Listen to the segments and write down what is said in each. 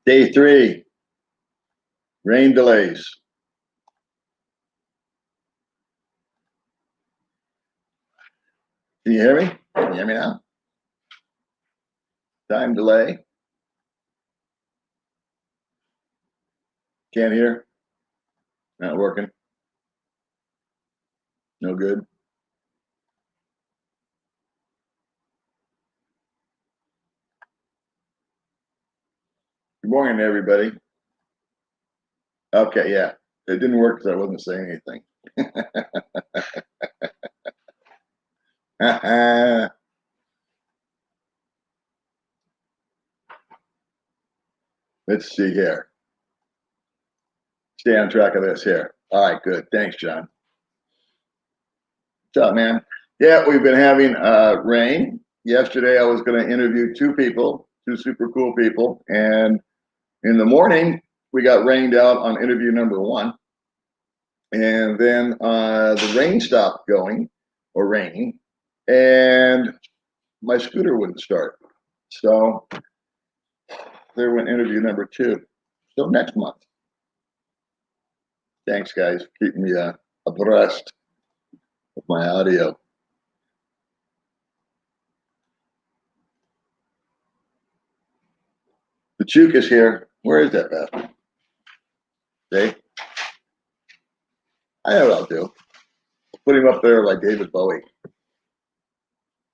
Day 3, rain delays. Can you hear me? Can you hear me now? Time delay. Can't hear. Not working. No good. Good morning, everybody. Okay, yeah. It didn't work because I wasn't saying anything. Let's see here. Stay on track of this here. All right, good. Thanks, John. What's up, man? Yeah, we've been having rain. Yesterday, I was going to interview two super cool people. And in the morning, we got rained out on interview number 1. And then the rain stopped going, or raining, and my scooter wouldn't start. So there went interview number 2. So next month. Thanks, guys, for keeping me abreast of my audio. The Chook is here. Where is that bastard? See? I know what I'll do. Put him up there like David Bowie.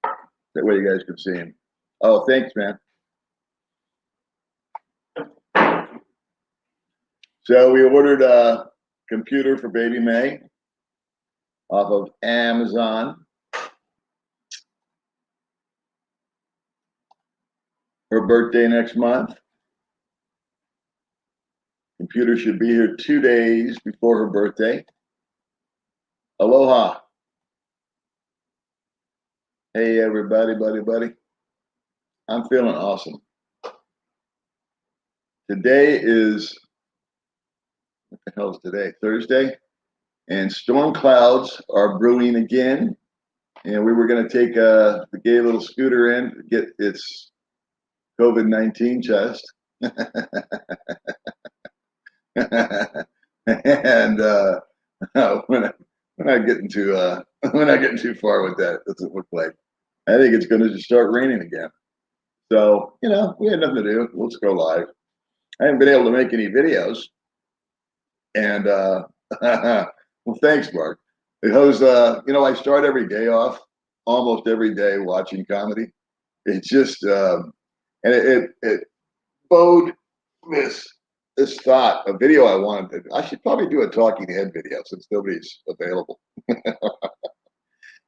That way you guys can see him. Oh, thanks, man. So we ordered a computer for baby May off of Amazon. Her birthday next month. Computer should be here 2 days before her birthday. Aloha. Hey, everybody, buddy. I'm feeling awesome. Today is, what the hell is today? Thursday. And storm clouds are brewing again. And we were going to take the gay little scooter in to get its COVID-19 test. And we're not getting too far with that. It doesn't look like. I think it's going to just start raining again. So, we had nothing to do. Let's go live. I haven't been able to make any videos. And, well, thanks, Mark. Because, I start every day off, almost every day, watching comedy. It's just, and it bode this thought, a video I wanted to do. I should probably do a talking head video since nobody's available.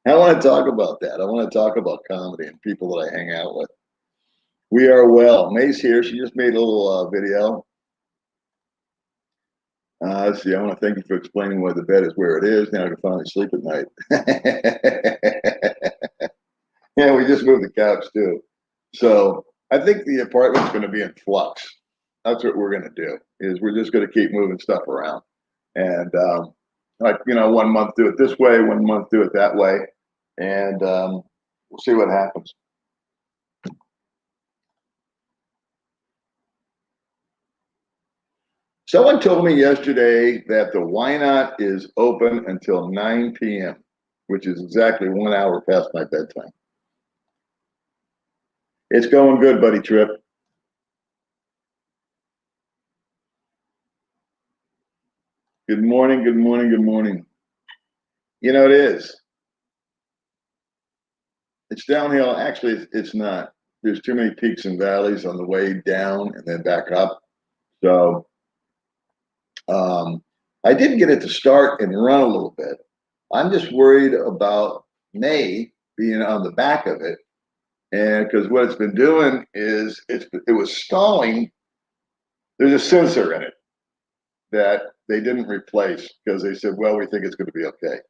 I want to talk about that. I want to talk about comedy and people that I hang out with. We are well. May's here. She just made a little video. Let's see. I want to thank you for explaining why the bed is where it is. Now I can finally sleep at night. Yeah, we just moved the couch too. So I think the apartment's going to be in flux. That's what we're going to do. Is we're just going to keep moving stuff around, and 1 month do it this way, 1 month do it that way, and we'll see what happens. Someone told me yesterday that the Why Not is open until 9 p.m., which is exactly 1 hour past my bedtime. It's going good, buddy Trip. Good morning. It is. It's downhill. Actually, it's not. There's too many peaks and valleys on the way down and then back up. So I did get it to start and run a little bit. I'm just worried about May being on the back of it. And because what it's been doing is it was stalling. There's a sensor in it that they didn't replace because they said, well, we think it's going to be okay.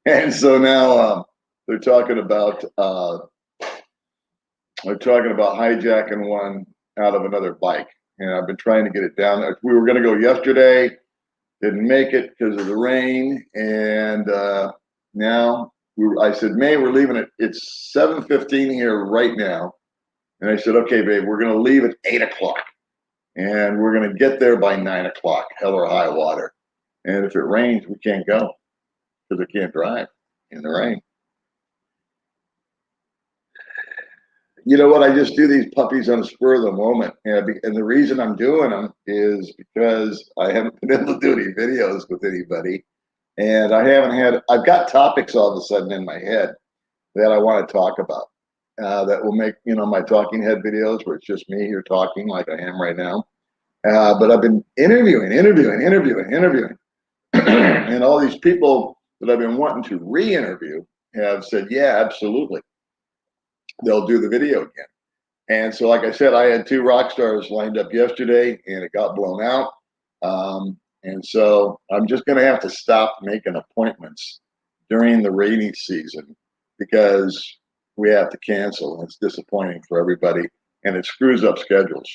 And so now they're talking about hijacking one out of another bike. And I've been trying to get it down. We were going to go yesterday, didn't make it because of the rain. And now I said, May, we're leaving it. It's 7:15 here right now. And I said, okay, babe, we're going to leave at 8 o'clock. And we're going to get there by 9 o'clock, hell or high water. And if it rains, we can't go because I can't drive in the rain. You know what? I just do these puppies on the spur of the moment. And the reason I'm doing them is because I haven't been able to do any videos with anybody. And I've got topics all of a sudden in my head that I want to talk about that will make, my talking head videos where it's just me here talking like I am right now. But I've been interviewing. And all these people that I've been wanting to re-interview have said, yeah, absolutely. They'll do the video again. And so, like I said, I had 2 rock stars lined up yesterday and it got blown out. And so I'm just going to have to stop making appointments during the rainy season because we have to cancel. And it's disappointing for everybody and it screws up schedules.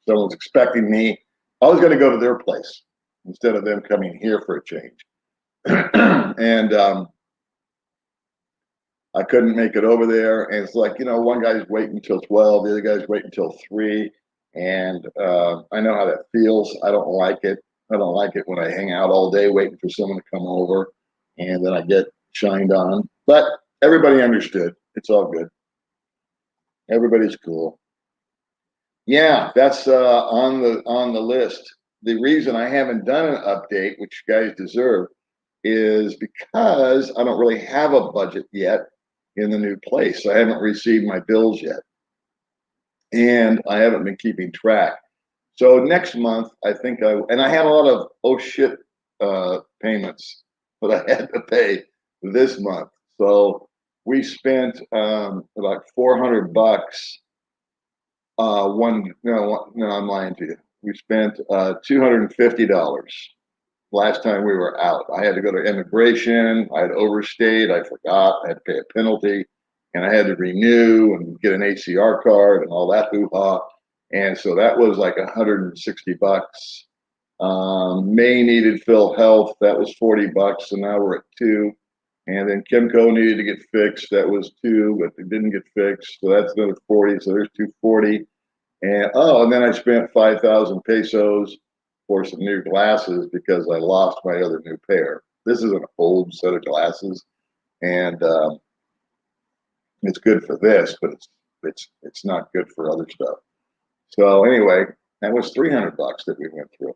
Someone's expecting me. I was going to go to their place instead of them coming here for a change. And I couldn't make it over there. And it's like, one guy's waiting until 12, the other guy's waiting until 3. And I know how that feels. I don't like it. I don't like it when I hang out all day waiting for someone to come over and then I get shined on. But everybody understood. It's all good. Everybody's cool. Yeah, that's on the list. The reason I haven't done an update, which you guys deserve, is because I don't really have a budget yet in the new place. I haven't received my bills yet. And I haven't been keeping track. So next month, I had a lot of oh shit payments that I had to pay this month. So we spent about $400. No, I'm lying to you. We spent $250 last time we were out. I had to go to immigration. I had overstayed. I forgot. I had to pay a penalty. And I had to renew and get an ACR card and all that hoo-ha. And so that was like $160. May needed Phil Health. That was $40. So now we're at $2. And then Kimco needed to get fixed. That was $2, but it didn't get fixed. So that's another 40. So there's $240. And then I spent 5,000 pesos for some new glasses because I lost my other new pair. This is an old set of glasses, and it's good for this, but it's not good for other stuff. So anyway, that was $300 that we went through.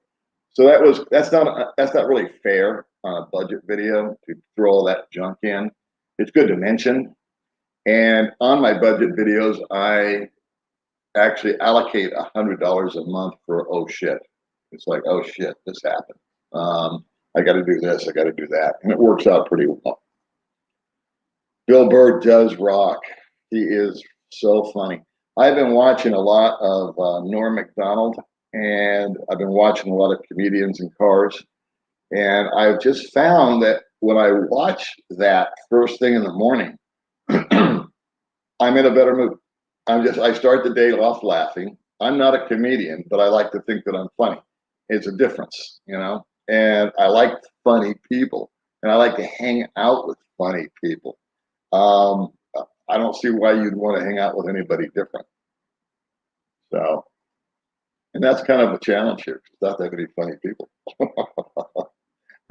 So that's not really fair on a budget video to throw all that junk in. It's good to mention. And on my budget videos, I actually allocate $100 a month for oh shit. It's like, oh shit, this happened. I got to do this. I got to do that, and it works out pretty well. Bill Burr does rock. He is so funny. I've been watching a lot of Norm Macdonald, and I've been watching a lot of comedians in cars. And I've just found that when I watch that first thing in the morning, I'm in a better mood. I start the day off laughing. I'm not a comedian, but I like to think that I'm funny. It's a difference, and I like funny people, and I like to hang out with funny people. I don't see why you'd want to hang out with anybody different. So, and that's kind of a challenge here. It's not that many funny people.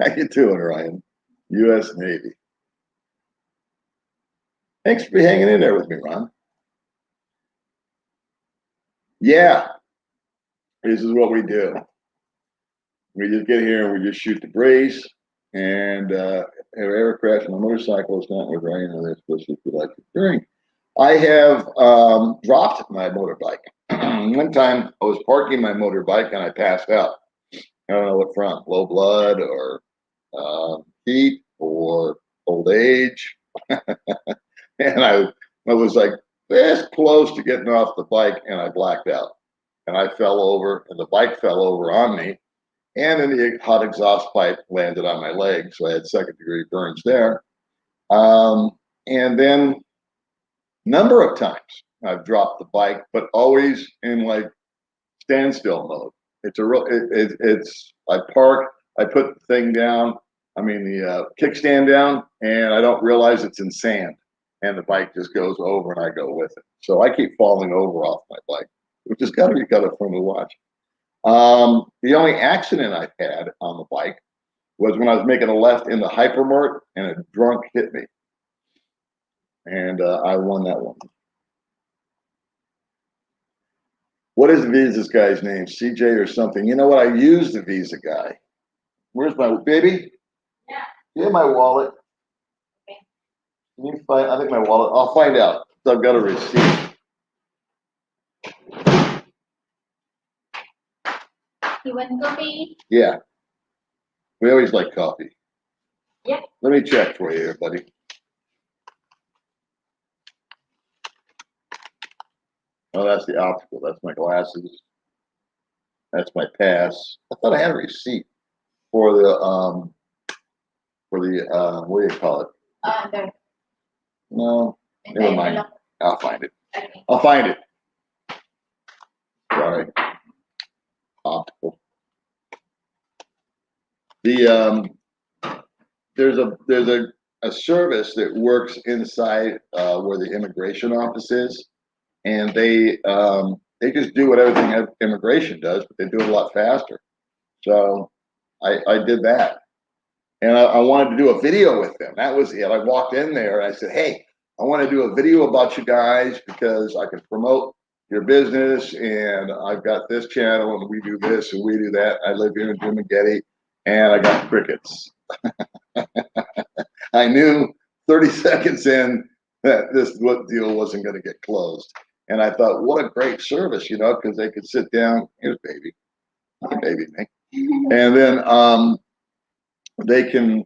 How you doing, Ryan? U.S. Navy. Thanks for hanging in there with me, Ron. Yeah, this is what we do. We just get here and we just shoot the breeze and have air crash on a motorcycle. It's not with rain, and they're supposed to be like drink. I have dropped my motorbike. One time I was parking my motorbike and I passed out. I don't know what from, low blood or heat or old age. And I was like this close to getting off the bike and I blacked out. And I fell over and the bike fell over on me. And then the hot exhaust pipe landed on my leg. So I had second-degree burns there. And then number of times I've dropped the bike, but always in like standstill mode. It's a real, I park, I put the thing down, the kickstand down, and I don't realize it's in sand. and the bike just goes over and I go with it. So I keep falling over off my bike, which has got to be kind of fun to watch. The only accident I've had on the bike was when I was making a left in the hypermart and a drunk hit me. And I won that one. What is this guy's name? CJ or something? You know what? I used the Visa guy. Where's my baby? Yeah. Yeah, my wallet. Okay. Can you find? I think my wallet. I'll find out. I've got a receipt. You want coffee? Yeah. We always like coffee. Yeah. Let me check for you here, buddy. Oh, that's the optical. That's my glasses. That's my pass. I thought I had a receipt for the what do you call it? There. No, never mind. I'll find it. Okay. I'll find it. Sorry. Optical. The there's a service that works inside where the immigration office is, and they just do what everything immigration does, but they do it a lot faster. So I did that, and I wanted to do a video with them. That was it. I walked in there and I said, "Hey, I want to do a video about you guys because I can promote your business, and I've got this channel, and we do this and we do that. I live here in Jim and I got crickets." I knew 30 seconds in that this deal wasn't going to get closed. And I thought, what a great service, because they could sit down. Here's baby. Hi, baby, Nick. And then they can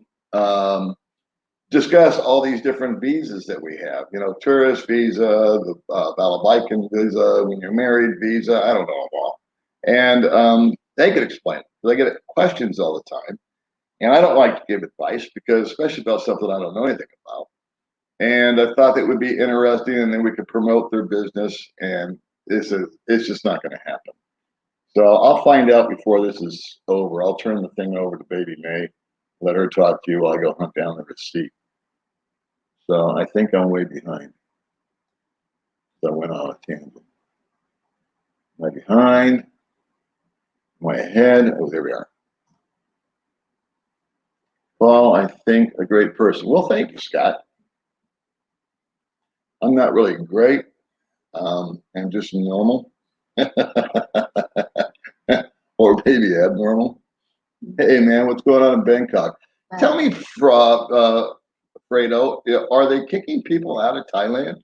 discuss all these different visas that we have, tourist visa, the Balabaikan visa, when you're married visa, I don't know them all. And they could explain it. They get questions all the time. And I don't like to give advice because, especially about something I don't know anything about. And I thought it would be interesting, and then we could promote their business. And it's just not going to happen. So I'll find out before this is over. I'll turn the thing over to Baby May, let her talk to you while I go hunt down the receipt. So I think I'm way behind. So I went on a tangent. Am I behind? Am I ahead? Oh, there we are. Well, I think a great person. Well, thank you, Scott. I'm not really great. I'm just normal. Or maybe abnormal. Hey, man, what's going on in Bangkok? Tell me, Fredo, are they kicking people out of Thailand?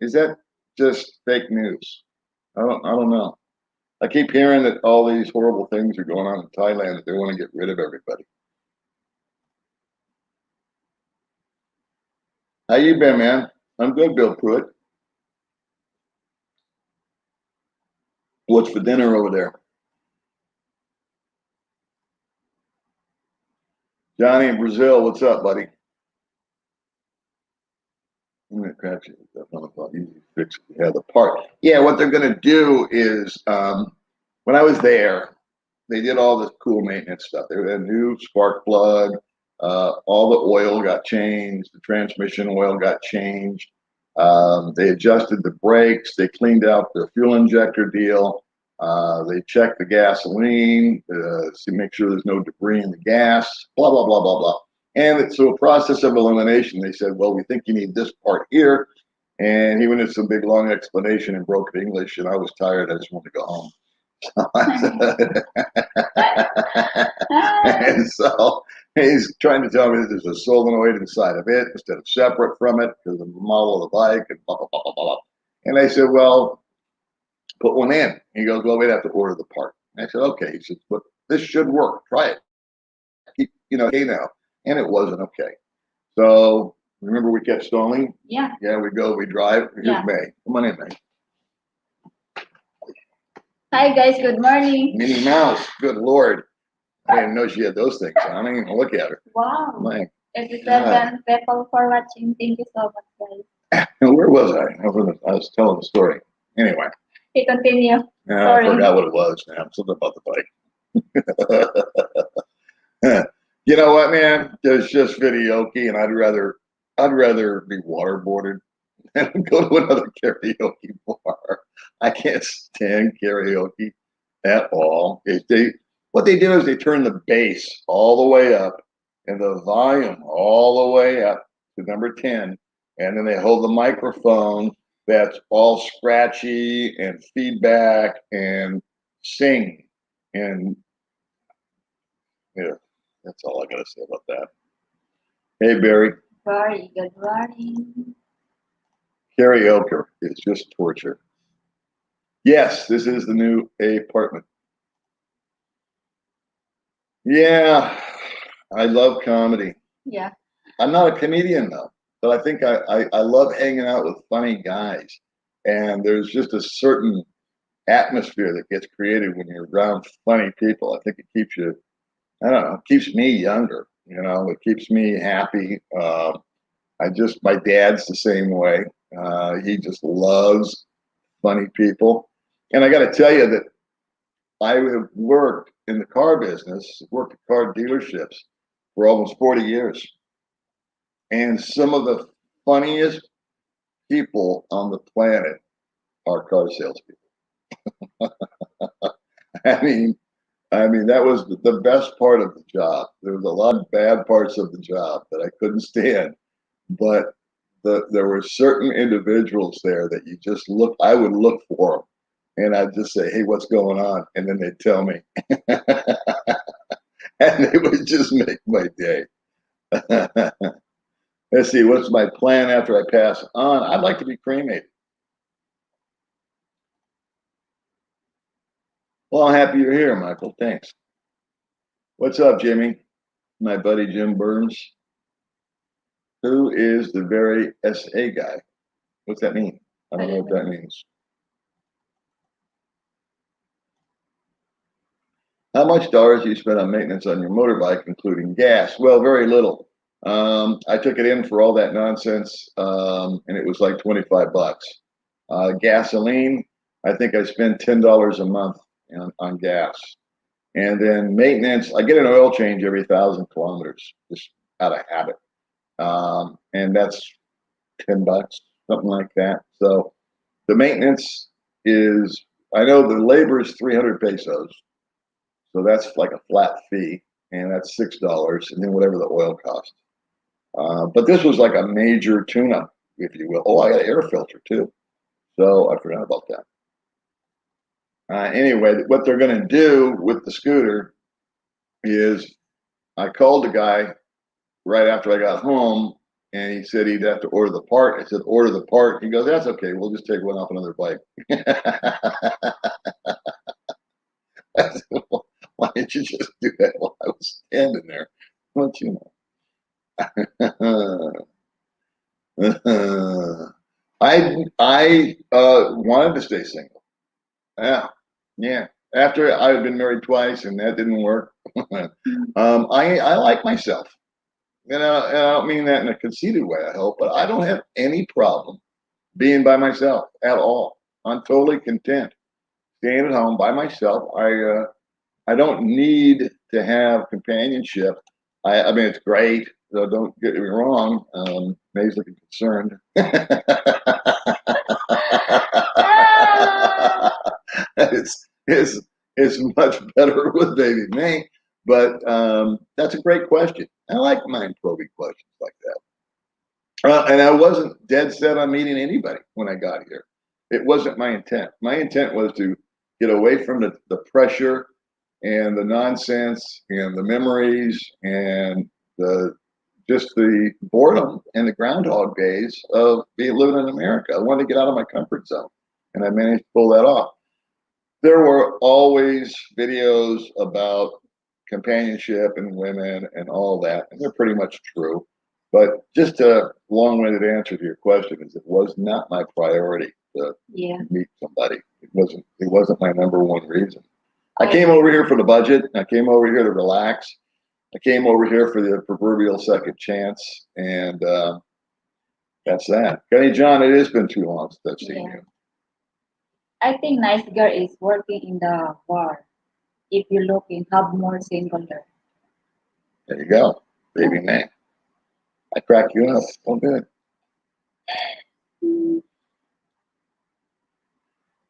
Is that just fake news? I don't know. I keep hearing that all these horrible things are going on in Thailand, that they want to get rid of everybody. How you been, man? I'm good, Bill Pruitt. What's for dinner over there? Johnny in Brazil, what's up, buddy? I'm gonna catch you. Easy fix. Yeah, the part. Yeah, what they're gonna do is, when I was there, they did all this cool maintenance stuff. They had a new spark plug. All the oil got changed. The transmission oil got changed. They adjusted the brakes. They cleaned out the fuel injector deal. They checked the gasoline to make sure there's no debris in the gas. Blah blah blah blah blah. And so, a process of elimination. They said, "Well, we think you need this part here." And he went into some big long explanation in broken English, and I was tired. I just wanted to go home. And so he's trying to tell me that there's a solenoid inside of it instead of separate from it because of the model of the bike and blah, blah, blah, blah, blah. And I said, well, put one in. He goes, well, we'd have to order the part. And I said, okay. He said, but this should work. Try it. Okay now. And it wasn't okay. So remember we kept stalling? Yeah. Yeah, we go, we drive. Here's May. Come on in, May. Hi, guys. Good morning. Minnie Mouse. Good Lord. I didn't know she had those things. I don't even look at her. Wow. My 87 people for watching. Thank you so much, guys. Where was I? I was telling the story. Anyway. Okay, continue. I forgot what it was now. Something about the bike. You know what, man? There's just videoke, and I'd rather be waterboarded and go to another karaoke bar. I can't stand karaoke at all. What they do is they turn the bass all the way up and the volume all the way up to number 10, and then they hold the microphone that's all scratchy and feedback and sing. And yeah, that's all I gotta say about that. Hey Barry, Very good morning. karaoke is just torture. Yes, this is the new apartment. Yeah, I love comedy. Yeah. I'm not a comedian though, but I think I love hanging out with funny guys. And there's just a certain atmosphere that gets created when you're around funny people. I think it keeps you, I don't know, it keeps me younger. It keeps me happy. My dad's the same way. He just loves funny people. And I got to tell you that I have worked in the car business, worked at car dealerships for almost 40 years. And some of the funniest people on the planet are car salespeople. I mean, that was the best part of the job. There was a lot of bad parts of the job that I couldn't stand, but there were certain individuals there that I would look for them, and I'd just say, "Hey, what's going on?" And then they'd tell me, and they would just make my day. Let's see, what's my plan after I pass on? I'd like to be cremated. Well, I'm happy you're here, Michael. Thanks. What's up, Jimmy? My buddy Jim Burns. Who is the very SA guy? What's that mean? I don't know what that means. How much dollars do you spend on maintenance on your motorbike, including gas? Well, very little. I took it in for all that nonsense, and it was like 25 bucks. Gasoline, I think I spend $10 a month on gas. And then maintenance, I get an oil change every 1,000 kilometers, just out of habit. And that's $10, something like that. So the maintenance is, I know the labor is 300 pesos. So that's like a flat fee, and that's $6, and then whatever the oil costs. But this was like a major tune-up, if you will. Oh, I got an air filter too. So I forgot about that. Anyway, what they're going to do with the scooter is I called the guy right after I got home, and he said he'd have to order the part. I said, order the part. He goes, that's okay. We'll just take one off another bike. I said, well, why didn't you just do that while I was standing there? Don't you know? I wanted to stay single. Yeah, yeah. After I had been married twice and that didn't work, I like myself. And I don't mean that in a conceited way, I hope, but I don't have any problem being by myself at all. I'm totally content staying at home by myself. I don't need to have companionship. I mean, it's great. So don't get me wrong. May's looking concerned. it's much better with baby May, but that's a great question. I like mind-probing questions like that. And I wasn't dead set on meeting anybody when I got here. It wasn't my intent. My intent was to get away from the pressure and the nonsense and the memories and the boredom and the groundhog days of living in America. I wanted to get out of my comfort zone, and I managed to pull that off. There were always videos about companionship and women and all that, and they're pretty much true. But just a long-winded answer to your question is it was not my priority to meet somebody. It wasn't my number one reason. I came over here for the budget. I came over here to relax. I came over here for the proverbial second chance, and that's that. Kenny John, it has been too long since I've seen you. I think nice girl is working in the bar. If you look in, have more single there. There you go, baby man. I crack you up. Oh, good.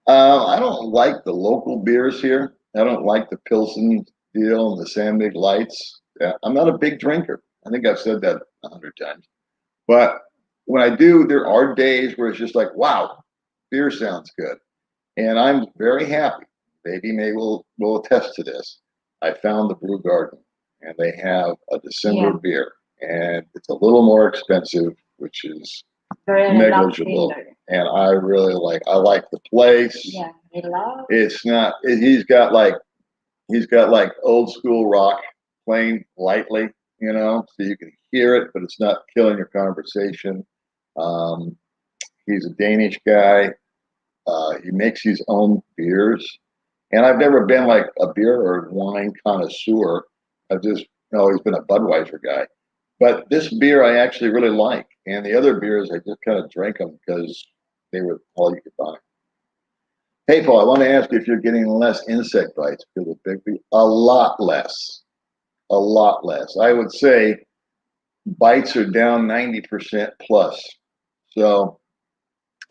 I don't like the local beers here. I don't like the Pilsen deal and the Sandvik Lights. I'm not a big drinker. I think I've said that 100 times. But when I do, there are days where it's just like, wow, beer sounds good. And I'm very happy. Baby May will attest to this. I found the Brew Garden, and they have a December Yeah, beer, and it's a little more expensive, which is very relaxing. negligible. And I really like. I like the place. Yeah, relax. It's not. He's got like old school rock playing lightly, so you can hear it, but it's not killing your conversation. Um, he's a Danish guy. He makes his own beers, and I've never been like a beer or wine connoisseur. I've just always been a Budweiser guy. But this beer I actually really like, and the other beers I just kind of drank them because they were all you could buy. Hey, Paul, I want to ask you if you're getting less insect bites because of Bigby. A lot less. A lot less. I would say bites are down 90% plus. So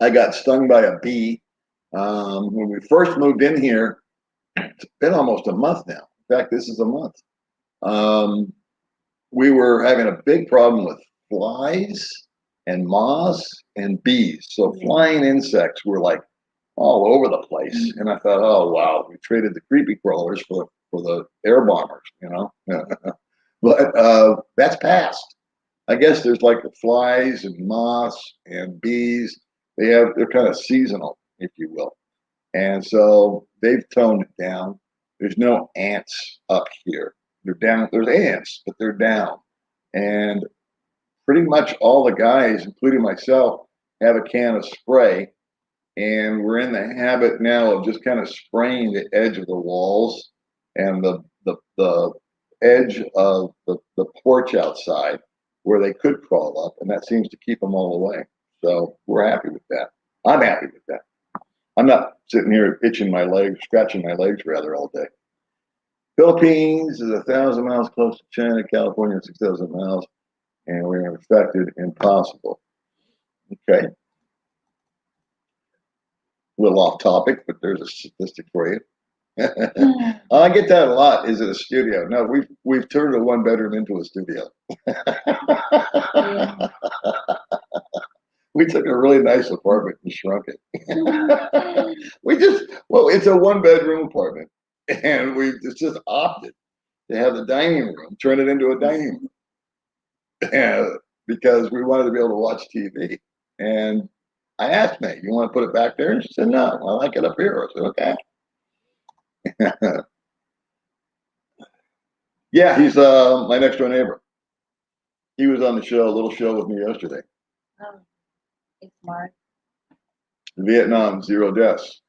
I got stung by a bee when we first moved in here. It's been almost a month now. In fact, this is a month. Um, we were having a big problem with flies and moths and bees. So flying insects were like all over the place. And I thought, oh wow, we traded the creepy crawlers for the air bombers. But that's passed. I guess there's like the flies and moths and bees. They're kind of seasonal, if you will. And so they've toned it down. There's no ants up here. They're down. There's ants, but they're down. And pretty much all the guys, including myself, have a can of spray. And we're in the habit now of just kind of spraying the edge of the walls and the edge of the porch outside where they could crawl up. And that seems to keep them all away. So we're happy with that. I'm happy with that. I'm not sitting here itching my legs, scratching my legs rather all day. Philippines is 1,000 miles close to China, California 6,000 miles, and we're infected. Impossible. Okay, a little off topic, but there's a statistic for you. I get that a lot. Is it a studio? No, we've turned a one bedroom into a studio. Yeah. We took a really nice apartment and shrunk it. It's a one bedroom apartment, and we just opted to have the dining room, turn it into a dining room, because we wanted to be able to watch TV. And I asked May, "You want to put it back there?" And she said, "No, I like it up here." I said, "Okay." Yeah, he's my next door neighbor. He was on the show, a little show with me yesterday. Oh, it's smart. Vietnam, 0 deaths.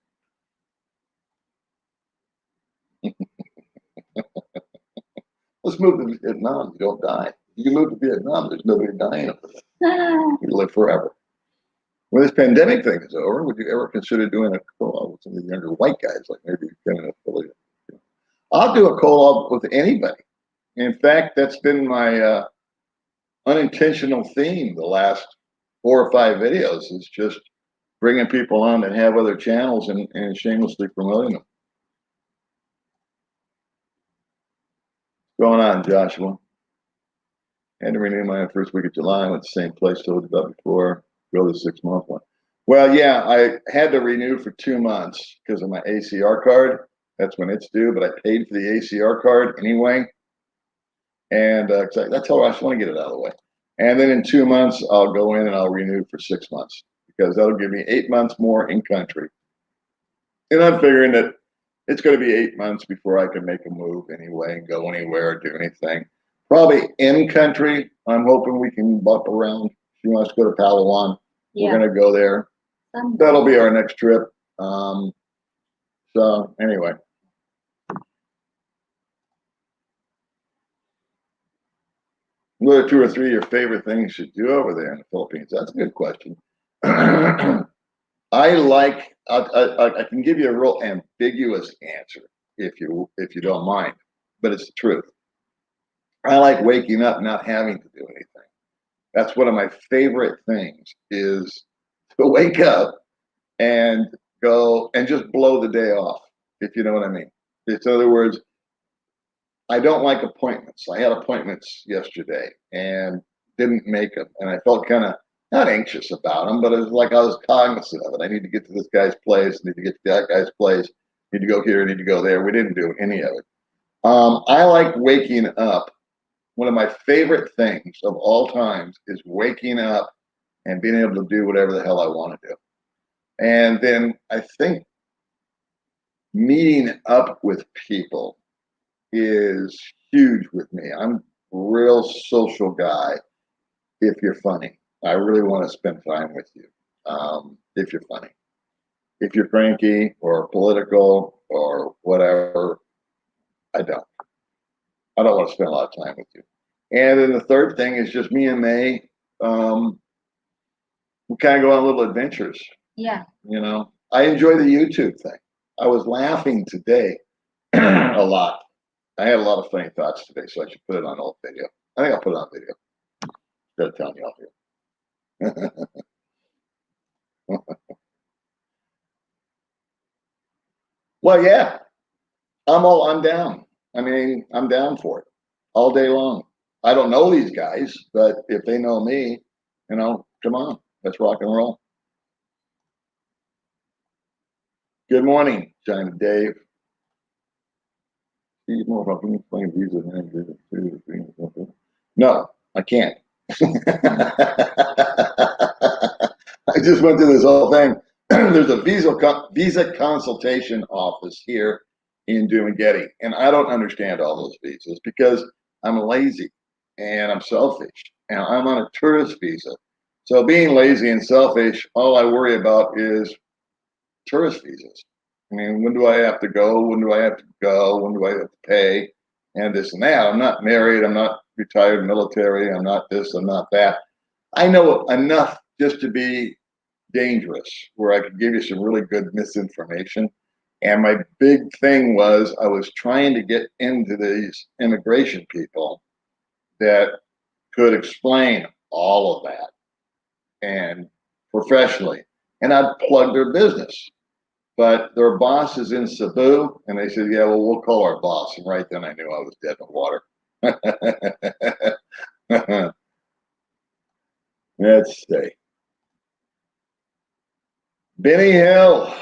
Let's move to Vietnam. You don't die. You can move to Vietnam. There's nobody dying over there. You live forever. When this pandemic thing is over, would you ever consider doing a co-op with some of the younger white guys, like maybe kind of affiliate? I'll do a co-op with anybody. In fact, that's been my unintentional theme the last 4 or 5 videos is just bringing people on that have other channels and shamelessly promoting them. What's going on, Joshua? Had to renew my first week of July. I went to the same place told you about before. Go the 6 month one. Well, yeah, I had to renew for 2 months because of my ACR card. That's when it's due, but I paid for the ACR card anyway. And that's how I just want to get it out of the way. And then in 2 months, I'll go in and I'll renew for 6 months because that'll give me 8 months more in country. And I'm figuring that it's going to be 8 months before I can make a move anyway and go anywhere or do anything. Probably in country. I'm hoping we can bump around. She wants to go to Palawan. We're going to go there. That'll be our next trip. So anyway. What are 2 or 3 of your favorite things you do over there in the Philippines? That's a good question. I can give you a real ambiguous answer if you don't mind, but it's the truth. I like waking up not having to do anything. That's one of my favorite things is to wake up and go and just blow the day off, if you know what I mean. It's, in other words, I don't like appointments. I had appointments yesterday and didn't make them, and I felt kind of not anxious about them, but it was like I was cognizant of it. I need to get to this guy's place. I need to get to that guy's place. I need to go here. I need to go there. We didn't do any of it. I like waking up. One of my favorite things of all times is waking up and being able to do whatever the hell I want to do. And then I think meeting up with people is huge with me. I'm a real social guy if you're funny. I really want to spend time with you if you're funny. If you're cranky or political or whatever, I don't. I don't want to spend a lot of time with you. And then the third thing is just me and May. We kind of go on little adventures. Yeah. You know, I enjoy the YouTube thing. I was laughing today a lot. I had a lot of funny thoughts today, so I should put it on old video. I think I'll put it on video instead of telling you all here. Well, yeah, I'm down. I mean, I'm down for it all day long. I don't know these guys, but if they know me, you know, come on, let's rock and roll. Good morning, China Dave. No, I can't. I just went through this whole thing. There's a visa consultation office here in Dumagetti, and I don't understand all those visas because I'm lazy and I'm selfish, and I'm on a tourist visa. So being lazy and selfish, all I worry about is tourist visas. I mean, when do I have to go? When do I have to go? When do I have to pay? And this and that. I'm not married. I'm not retired military. I'm not this. I'm not that. I know enough just to be dangerous, where I could give you some really good misinformation. And my big thing was I was trying to get into these immigration people that could explain all of that and professionally. And I'd plug their business. But their boss is in Cebu, and they said, "Yeah, well, we'll call our boss." And right then, I knew I was dead in the water. Let's see. Benny Hill.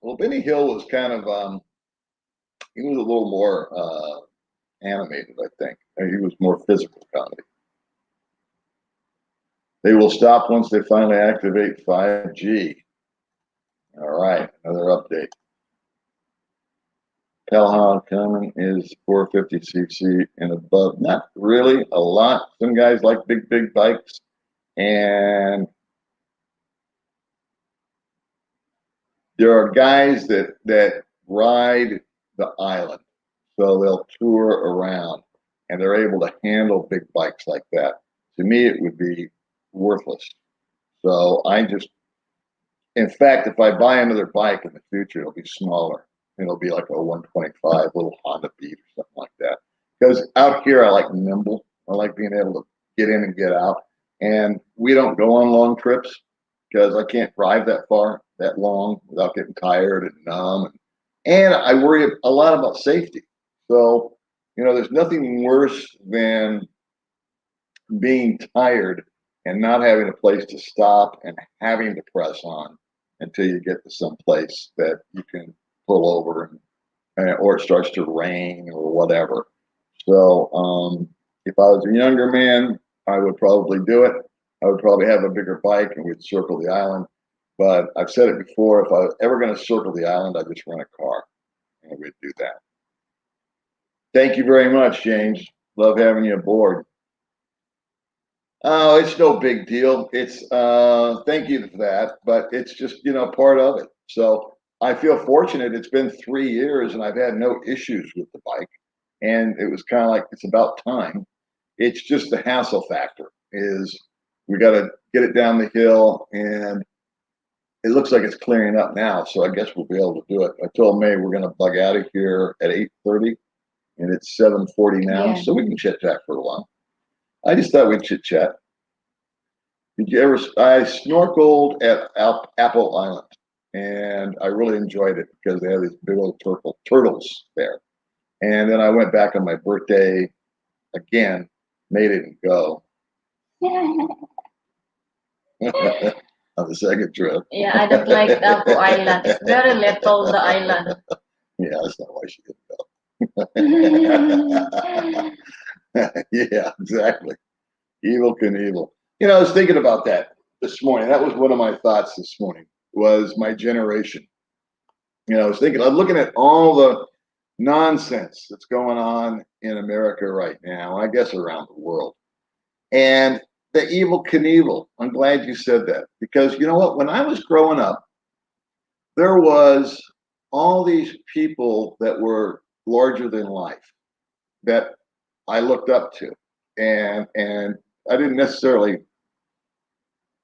Well, Benny Hill was kind of he was a little more animated, I think. He was more physical comedy. They will stop once they finally activate 5G. All right, another update. Pelham coming is 450cc and above. Not really a lot. Some guys like big bikes, and there are guys that ride the island, so they'll tour around, and they're able to handle big bikes like that. To me, it would be worthless. So I just, in fact, if I buy another bike in the future, it'll be smaller. It'll be like a 125 little Honda Beat or something like that. Because out here, I like nimble. I like being able to get in and get out. And we don't go on long trips because I can't drive that far, that long without getting tired and numb. And I worry a lot about safety. So, you know, there's nothing worse than being tired and not having a place to stop and having to press on until you get to some place that you can pull over or it starts to rain or whatever. So if I was a younger man, I would probably do it. I would probably have a bigger bike and we'd circle the island. But I've said it before, if I was ever going to circle the island, I'd just rent a car and we'd do that. Thank you very much, James. Love having you aboard. Oh, it's no big deal. It's thank you for that, but it's just, you know, part of it. So I feel fortunate. It's been 3 years and I've had no issues with the bike. And it was kind of like it's about time. It's just the hassle factor is we got to get it down the hill, and it looks like it's clearing up now. So I guess we'll be able to do it. I told May we're going to bug out of here at 8:30, and it's 7:40 now, Yeah. so we can chit chat for a while. I just thought we'd chit chat. Did you ever? I snorkeled at Apple Island. and I really enjoyed it because they had these big old turtles there. And then I went back on my birthday again, made it and go on the second trip. Yeah, I don't like Apo Island. It's very little, the island. Yeah, that's not why she didn't go. Yeah, exactly. Evil Knievel. You know, I was thinking about that this morning. That was one of my thoughts this morning, was my generation. You know, I was thinking, I'm looking at all the nonsense that's going on in America right now, I guess around the world. And the Evil Knievel. I'm glad you said that, because you know what? When I was growing up, there was all these people that were larger than life that I looked up to, and I didn't necessarily,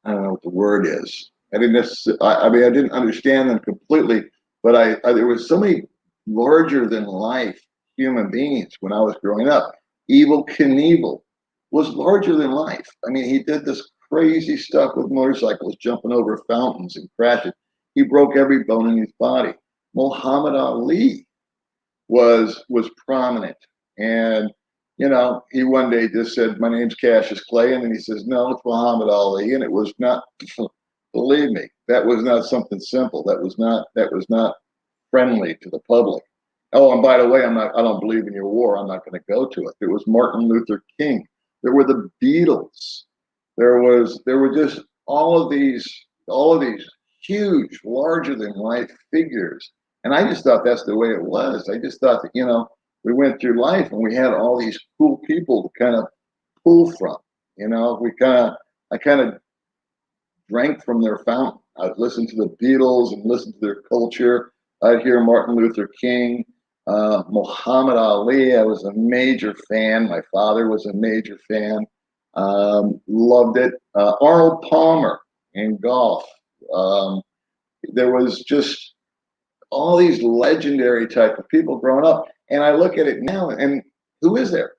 I don't know what the word is. I didn't necessarily, I mean, I didn't understand them completely, but there was so many larger than life human beings when I was growing up. Evil Knievel was larger than life. I mean, he did this crazy stuff with motorcycles, jumping over fountains and crashing. He broke every bone in his body. Muhammad Ali was prominent, and you know, he one day just said, "My name's Cassius Clay," and then he says, "No, it's Muhammad Ali," and it was not. Believe me, that was not something simple. That was not friendly to the public. Oh, and by the way, I don't believe in your war. I'm not going to go to it. There was Martin Luther King. There were the Beatles. There were just all of these huge, larger than life figures. And I just thought that's the way it was. I just thought that, you know, we went through life and we had all these cool people to kind of pull from. You know, I kind of drank from their fountain. I'd listen to the Beatles and listen to their culture. I'd hear Martin Luther King, Muhammad Ali. I was a major fan. My father was a major fan. Loved it. Arnold Palmer in golf. Um, there was just all these legendary type of people growing up. And I look at it now, and who is there?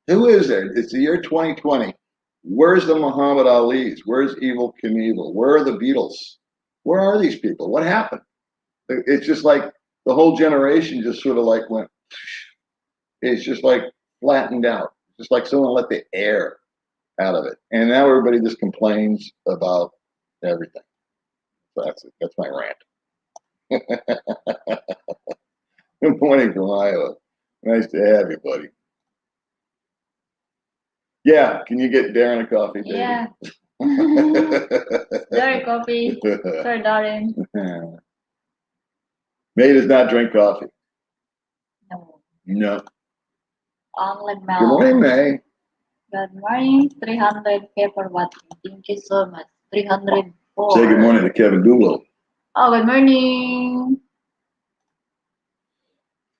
Who is there? It's the year 2020. Where's the Muhammad Ali's? Where's Evil Knievel? Where are the Beatles? Where are these people? What happened? It's just like the whole generation just sort of like went, it's just like flattened out. Just like someone let the air out of it. And now everybody just complains about everything. So that's it. That's my rant. Good morning from Iowa. Nice to have you, buddy. Yeah, can you get Darren a coffee, baby? Yeah. Darren coffee. Sir Darren. May does not drink coffee. No. No. Only Good milk. morning, May. Good morning. 300K for watching. Thank you so much. 304. Say good morning to Kevin Doolittle. Oh, good morning.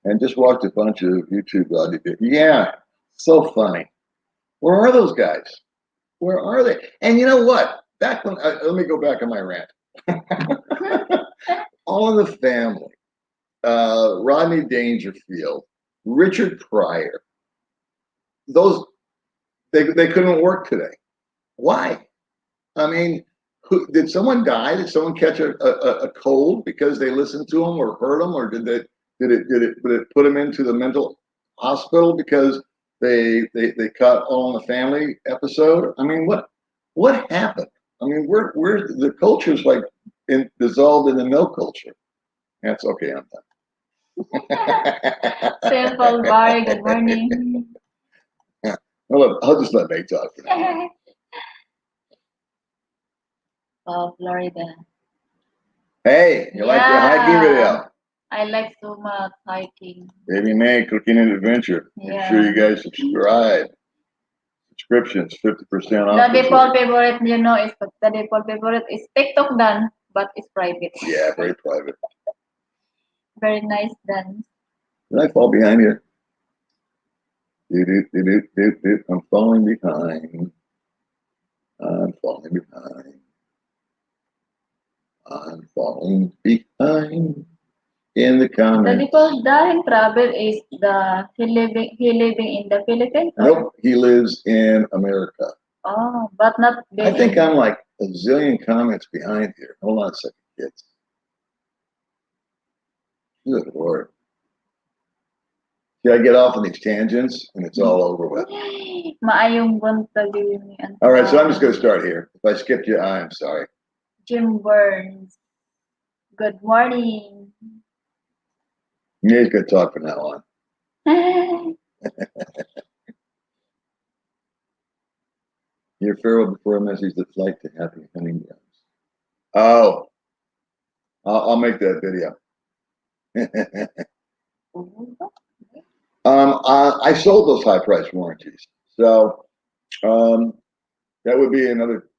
And just watched a bunch of YouTube videos. Yeah, so funny. Where are those guys? Where are they? And you know what? Back when, let me go back on my rant. All in the Family, Rodney Dangerfield, Richard Pryor. Those they couldn't work today. Why? I mean, did someone die? Did someone catch a cold because they listened to them or heard them, or did it put them into the mental hospital because they caught All in the Family episode? I mean, what happened? I mean, we're the culture's like dissolved in the no culture. That's okay. I'm done. Simple Barry, good morning. I'll just let May talk for now. Oh, Florida. Hey, you like the hiking video? I like so much hiking. Baby May, Cooking and Adventure. Make sure you guys subscribe. Subscriptions, 50% off. The default favorite, you know, is the default favorite is TikTok done, but it's private. Yeah, very private. Very nice dance. Did I fall behind here? I'm falling behind. I'm falling behind. I'm falling behind in the comments. The default Darren Travel is he living in the Philippines? Nope, he lives in America. Oh, but not. I think I'm like a zillion comments behind here. Hold on a second, kids. Good Lord. See, I get off on these tangents and it's all over with. Maayong buntag ni All right, so I'm just going to start here. If I skipped you, I'm sorry. Jim Burns. Good morning. Yeah, he's going to talk from now on. Your farewell before a message that's like to happy hunting grounds. Oh, I'll make that video. I sold those high price warranties. So that would be another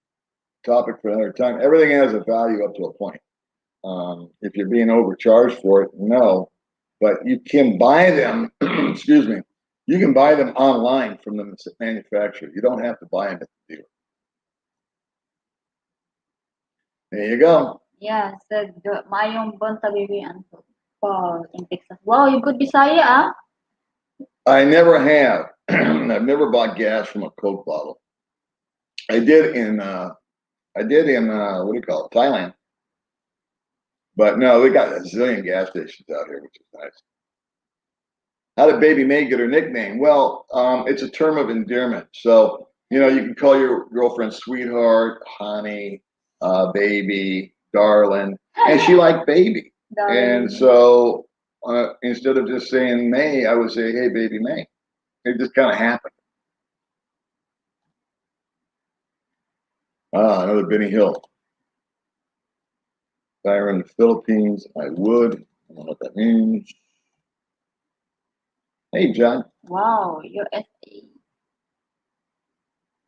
topic for another time. Everything has a value up to a point. If you're being overcharged for it, no. But you can buy them, excuse me, you can buy them online from the manufacturer. You don't have to buy them at the dealer. There you go. Yeah, said Mayong buntag and Paul in Texas. Wow, you good Bisaya, ah? I never have. I've never bought gas from a Coke bottle. I did in what do you call it, Thailand. But no, we got a zillion gas stations out here, which is nice. How did Baby May get her nickname? Well, it's a term of endearment. So, you know, you can call your girlfriend sweetheart, honey, baby, darling, and she liked baby. Darling. And so instead of just saying May, I would say, hey, Baby May. It just kind of happened. Another Benny Hill. If I were in the Philippines, I would. I don't know what that means. Hey, John. Wow, USA.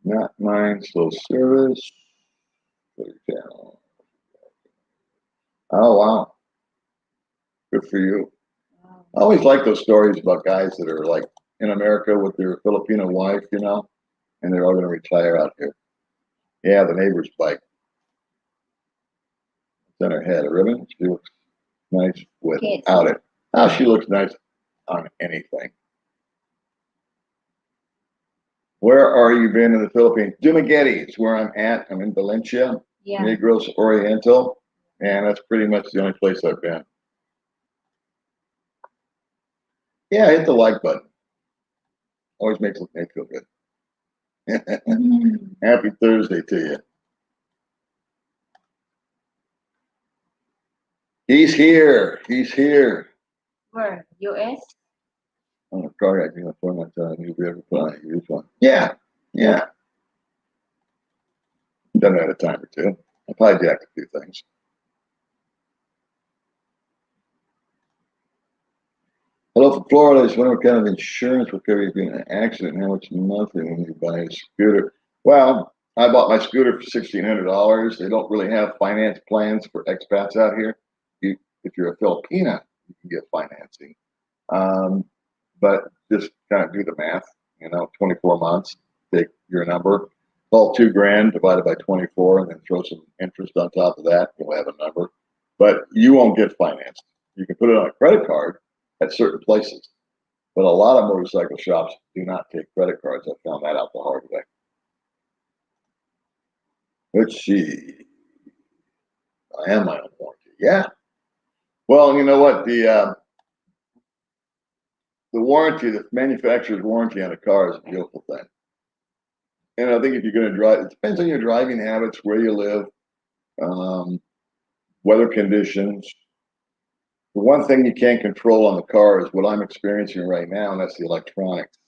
Not mine, slow service. Oh, wow. Good for you. Wow. I always like those stories about guys that are like in America with their Filipino wife, you know, and they're all going to retire out here. Yeah, the neighbor's bike. It's on her head. A ribbon. She looks nice without it. Oh, she looks nice on anything. Where are you been in the Philippines? Dumaguete is where I'm at. I'm in Valencia, Yeah. Negros Oriental, and that's pretty much the only place I've been. Yeah, hit the like button. Always makes me feel good. Happy Thursday to you. He's here. He's here. Where? US? On the car, I can afford my time. You'll be able to find use one. Yeah. Yeah. Done that a time or two. I've hijacked a few things. Hello from Florida. I just wonder what kind of insurance will cover you if you're in an accident and how much monthly when you buy a scooter. Well, I bought my scooter for $1,600. They don't really have finance plans for expats out here. If you're a Filipina, you can get financing. But just kind of do the math, 24 months, take your number, call $2,000 divided by 24, and then throw some interest on top of that. You'll have a number, but you won't get financed. You can put it on a credit card at certain places, but a lot of motorcycle shops do not take credit cards. I found that out the hard way. Let's see. I am my own warranty. Yeah. Well, you know what? The warranty, the manufacturer's warranty on a car is a beautiful thing. And I think if you're going to drive, it depends on your driving habits, where you live, weather conditions. The one thing you can't control on the car is what I'm experiencing right now, and that's the electronics.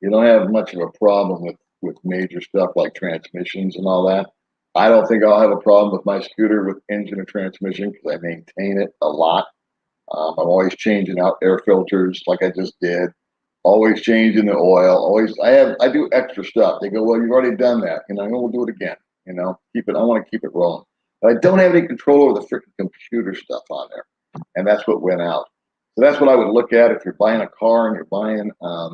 You don't have much of a problem with major stuff like transmissions and all that. I don't think I'll have a problem with my scooter with engine or transmission because I maintain it a lot. I'm always changing out air filters like I just did. Always changing the oil. I do extra stuff. They go, well, you've already done that. We'll do it again. Keep it. I want to keep it rolling. But I don't have any control over the freaking computer stuff on there, and that's what went out. So that's what I would look at if you're buying a car and you're buying a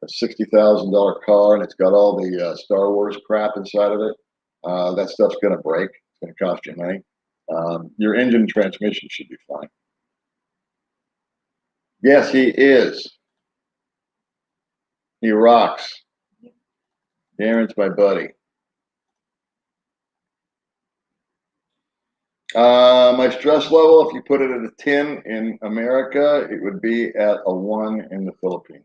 $60,000 car and it's got all the Star Wars crap inside of it. That stuff's going to break. It's going to cost you money. Your engine and transmission should be fine. Yes, he is. He rocks. Darren's my buddy. My stress level, if you put it at a 10 in America, it would be at a 1 in the Philippines.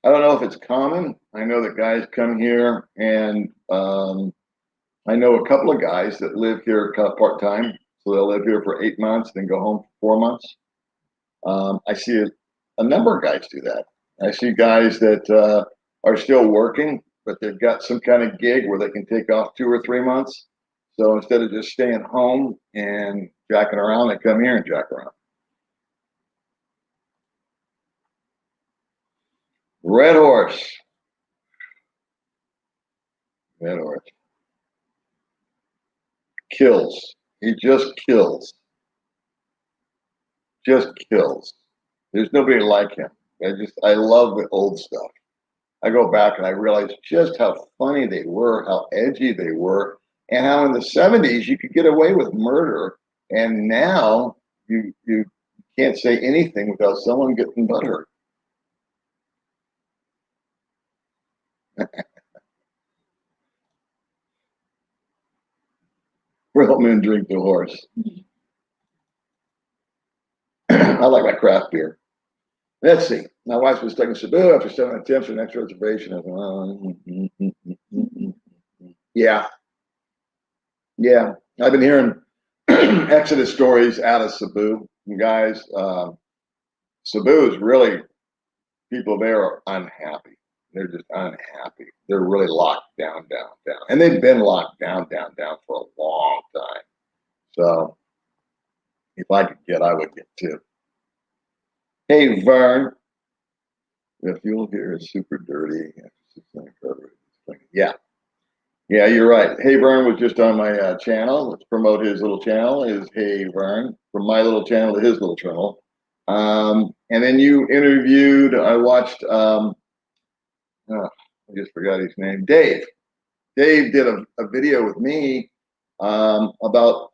I don't know if it's common. I know that guys come here, and I know a couple of guys that live here kind of part-time. So they'll live here for 8 months, then go home for 4 months. I see a number of guys do that. I see guys that are still working, but they've got some kind of gig where they can take off 2 or 3 months. So instead of just staying home and jacking around, they come here and jack around. Red horse. Red horse. Kills. He just kills. Just kills. There's nobody like him. I love the old stuff. I go back and I realize just how funny they were, how edgy they were, and how in the 70s you could get away with murder, and now you can't say anything without someone getting butthurt. Real men drink the horse. I like my craft beer. Let's see. My wife was stuck in Cebu after 7 attempts for an extra reservation. Yeah, yeah. I've been hearing Exodus stories out of Cebu. And guys, Cebu is really, people there are unhappy. They're just unhappy. They're really locked down, down, down. And they've been locked down, down, down for a long time. So if I could get, I would get too. Hey, Vern. The fuel here is super dirty. Yeah. Yeah, you're right. Hey Vern was just on my channel. Let's promote his little channel. Is Hey Vern, from my little channel to his little channel. And then you interviewed. I watched. I just forgot his name. Dave. Dave did a video with me about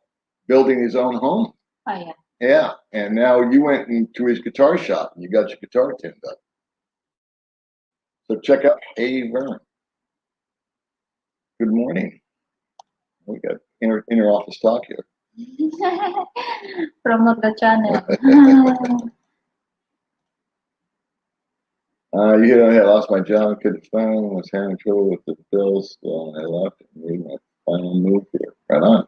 building his own home. Oh, yeah. Yeah, and now you went into his guitar shop and you got your guitar tuned up. So check out Hey Vern. Good morning. We got inner office talk here. Promote the channel. You know, I lost my job, couldn't find one, was having trouble with the bills, so I left and made my final move here. Right on.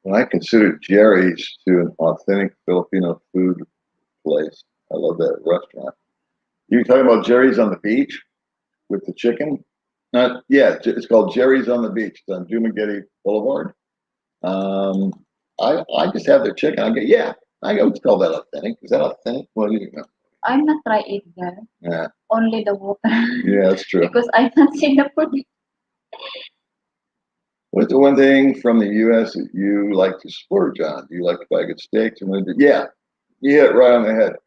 When I considered Jerry's to an authentic Filipino food place, I love that restaurant. You talking about Jerry's on the beach with the chicken? Yeah, it's called Jerry's on the Beach. It's on Dumaguete Boulevard. Um, I just have their chicken. I go, yeah. I go, it's called that authentic. Is that authentic? Well, you know. I'm not try it there. Yeah. Only the water. Yeah, that's true. Because I not seen the food. What's the one thing from the U.S. that you like to splurge on? Do you like to buy good steaks? Yeah, you hit it right on the head.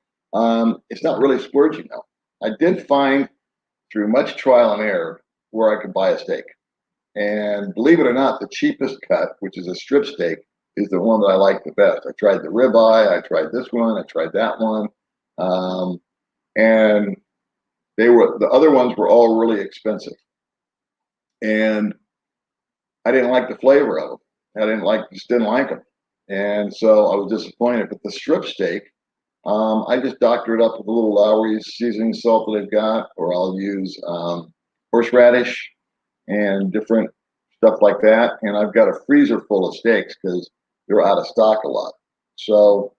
It's not really splurging though. I did find through much trial and error where I could buy a steak. And believe it or not, the cheapest cut, which is a strip steak, is the one that I like the best. I tried the ribeye, I tried this one, I tried that one. And the other ones were all really expensive. And I didn't like the flavor of them. Just didn't like them. And so I was disappointed. But the strip steak, I just doctor it up with a little Lowry's seasoning salt that they've got, or I'll use horseradish and different stuff like that. And I've got a freezer full of steaks because they're out of stock a lot. So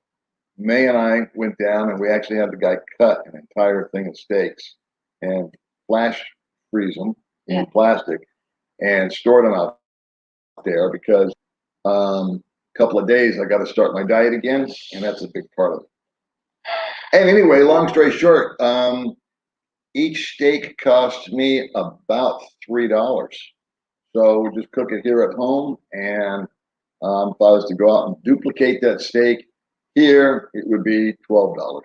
May and I went down and we actually had the guy cut an entire thing of steaks and flash freeze them in plastic and store them out there because a couple of days I got to start my diet again, and that's a big part of it. And anyway, long story short, each steak cost me about $3. So we just cook it here at home, and if I was to go out and duplicate that steak here, it would be $12.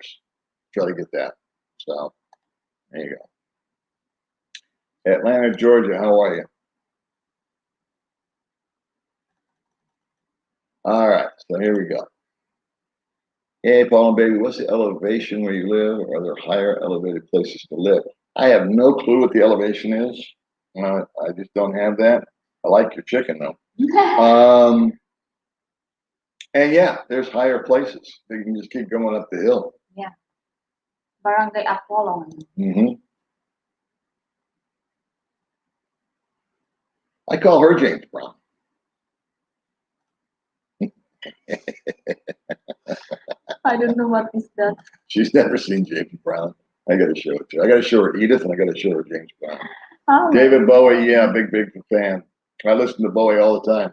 Try to get that. So there you go. Atlanta, Georgia, how are you? All right, so here we go. Hey, Paul and baby, what's the elevation where you live? Or are there higher elevated places to live? I have no clue what the elevation is. I just don't have that. I like your chicken though. Um, and yeah, there's higher places. You can just keep going up the hill. Yeah. Barangay Apollo. Hmm. I call her James Brown. I don't know what is that. She's never seen James Brown. I got to show it to her. I got to show her Edith, and I got to show her James Brown. Oh, David Bowie, yeah, big fan. I listen to Bowie all the time.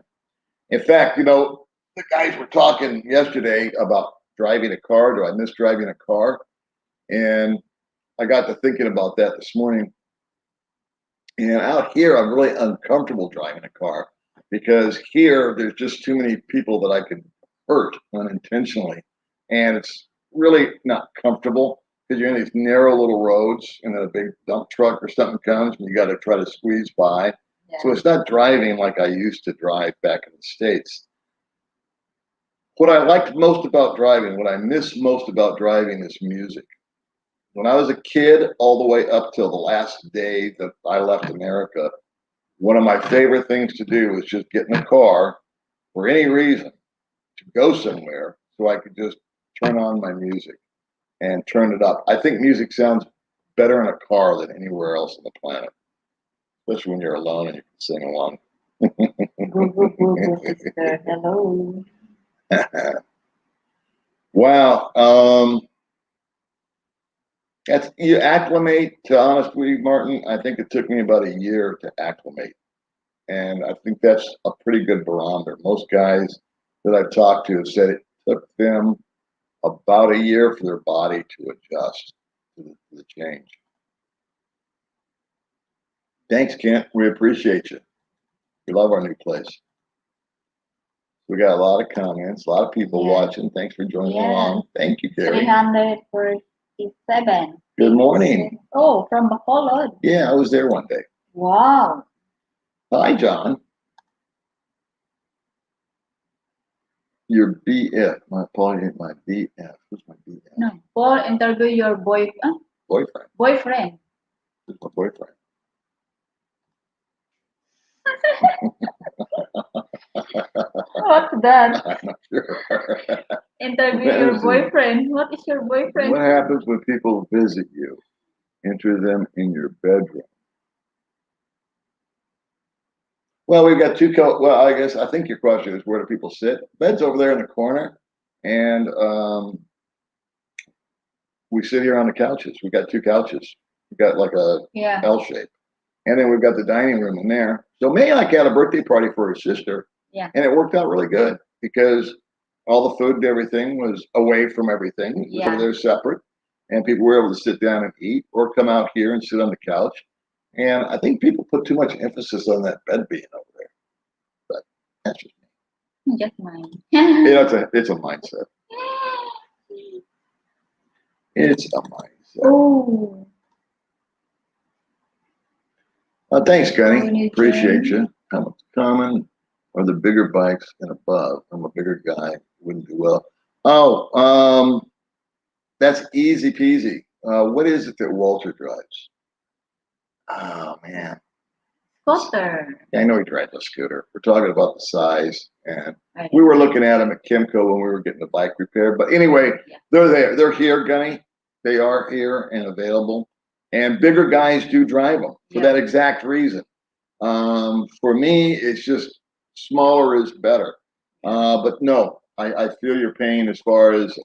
In fact, the guys were talking yesterday about driving a car. Do I miss driving a car? And I got to thinking about that this morning. And out here, I'm really uncomfortable driving a car because here there's just too many people that I could hurt unintentionally. And it's really not comfortable because you're in these narrow little roads and then a big dump truck or something comes and you got to try to squeeze by. Yeah. So it's not driving like I used to drive back in the States. What I liked most about driving, what I miss most about driving is music. When I was a kid, all the way up till the last day that I left America, one of my favorite things to do was just get in a car for any reason to go somewhere so I could just turn on my music and turn it up. I think music sounds better in a car than anywhere else on the planet, especially when you're alone and you can sing along. Sister. Hello. Wow. That's you acclimate to honestly, Martin. I think it took me about a year to acclimate. And I think that's a pretty good barometer. Most guys that I've talked to have said it took them about a year for their body to adjust to the change. Thanks, Kent. We appreciate you. We love our new place. We got a lot of comments, a lot of people watching. Thanks for joining along. Thank you, Gary. 347. Good morning. Oh, from Bacolod. Yeah, I was there one day. Wow. Hi, John. Your BF. My Paul ain't my BF. Who's my BF? No. Paul, interview your boyfriend. Boyfriend. Who's my boyfriend? What's that? I'm not sure. Interview your boyfriend. What is your boyfriend? What happens when people visit you? Enter them in your bedroom. Well, we've got two. Well, I think your question is where do people sit? Bed's over there in the corner, and we sit here on the couches. We got two couches. We got like a L shape, and then we've got the dining room in there. So May like had a birthday party for her sister, and it worked out really good because all the food and everything was away from everything. It was over there separate, and people were able to sit down and eat or come out here and sit on the couch. And I think people put too much emphasis on that bed being over there, but that's just me. Just mine. It's a mindset. It's a mindset. Oh. Thanks, Gunny. Appreciate you. How much common are the bigger bikes and above? I'm a bigger guy. Wouldn't do well. Oh, that's easy peasy. What is it that Walter drives? Oh, man. Scooter. Yeah, I know he drives a scooter. We're talking about the size. And we were looking at them at Kimco when we were getting the bike repaired. But anyway, they're there. They're here, Gunny. They are here and available. And bigger guys do drive them for that exact reason. For me, it's just smaller is better. But no, I feel your pain as far as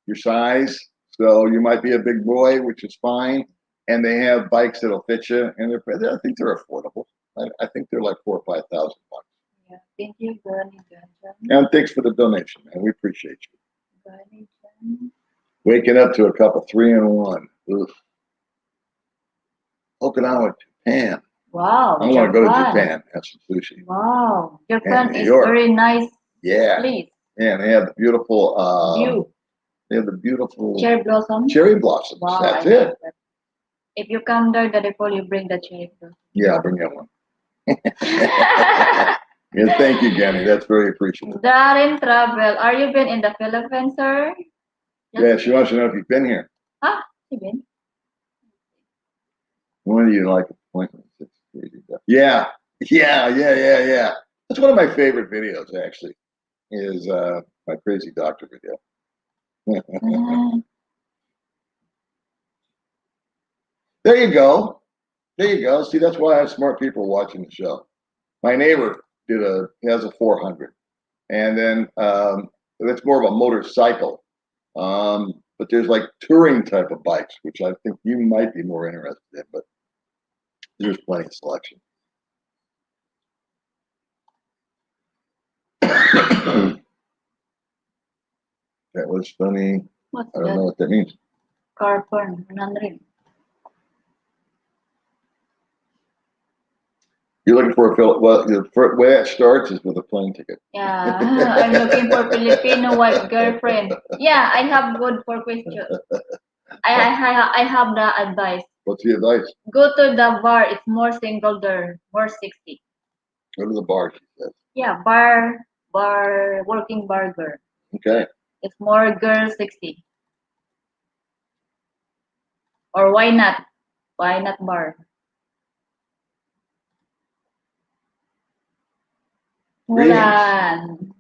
your size. So you might be a big boy, which is fine. And they have bikes that'll fit you, and I think they're affordable. I think they're like $4,000 or $5,000. Yeah, thank you, Gurney. And thanks for the donation, man. We appreciate you. Waking up to a cup of 3-in-1. Oof. Okinawa, Japan. Wow. I want to go to Japan, have some sushi. Wow. Japan is very nice. Yeah. Place. Yeah, and they have the beautiful view. They have the beautiful cherry blossoms. Cherry blossoms. Wow, That's it. That. If you come there, the default, you bring the cherry blossom. Yeah, I'll bring that one. Yeah, thank you, Gabby. That's very appreciative. Darren Travel, are you been in the Philippines, sir? Yeah, she wants to know if you've been here. Ah, even. When do you like appointments? It's crazy stuff. Yeah, yeah. That's one of my favorite videos, actually, is my crazy doctor video. There you go. There you go. See, that's why I have smart people watching the show. My neighbor has a 400, and then that's more of a motorcycle. But there's like touring type of bikes, which I think you might be more interested in, but there's plenty of selection. That was funny. What's I don't know that? what that means. Carbon 100. You're looking for a well, the way it starts is with a plane ticket. Yeah, I'm looking for Filipino wife girlfriend. Yeah, I have good for question. I have the advice. What's the advice? Go to the bar. It's more single there, more 60. Go to the bar, she says. Yeah, working bar girl. Okay. It's more girl 60. Or why not? Why not bar? Greetings. Ulan.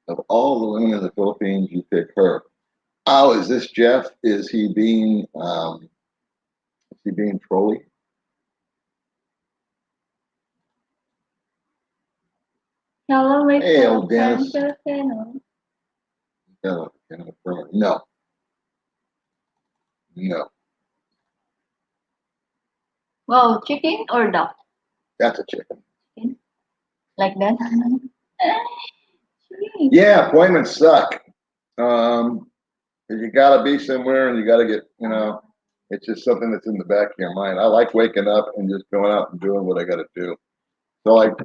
Of all the women in the Philippines, you pick her. Oh, is this Jeff? Is he being trolly? Hello, my Hey, old friend. Dennis. No, no, no. Well, chicken or duck? That's a chicken. Chicken? Like that? Yeah, appointments suck. 'Cause you gotta be somewhere and you gotta get, it's just something that's in the back of your mind. I like waking up and just going out and doing what I gotta do. So like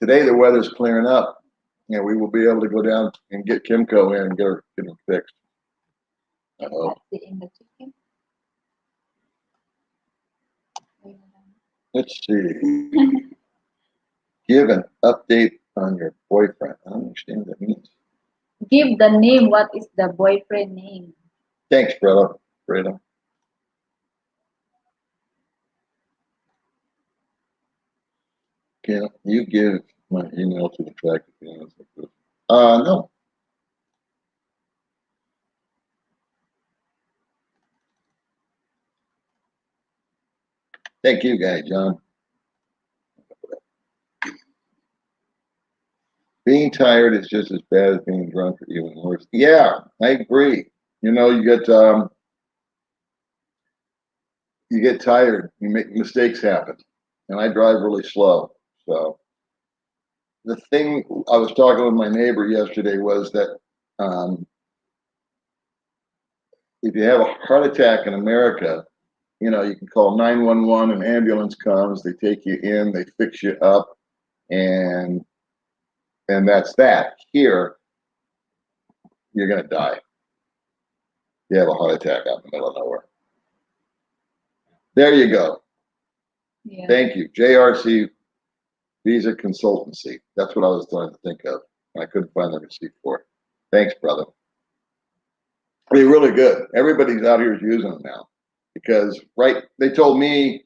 today the weather's clearing up. We will be able to go down and get Kimco in and get her fixed. Uh-oh. In the chicken. Let's see. Give an update on your boyfriend. I don't understand what that means. Give the name. What is the boyfriend name? Thanks, brother. Fredo. Can you give my email to the track? No. Thank you, guy, John. Being tired is just as bad as being drunk, or even worse. Yeah, I agree. You get tired. You make mistakes happen, and I drive really slow. So the thing I was talking with my neighbor yesterday was that if you have a heart attack in America, you can call 911, an ambulance comes, they take you in, they fix you up, and that's that. Here, you're gonna die. You have a heart attack out in the middle of nowhere. There you go. Yeah. Thank you. JRC Visa Consultancy. That's what I was trying to think of. I couldn't find the receipt for it. Thanks, brother. They're really good. Everybody's out here is using them now because, right, they told me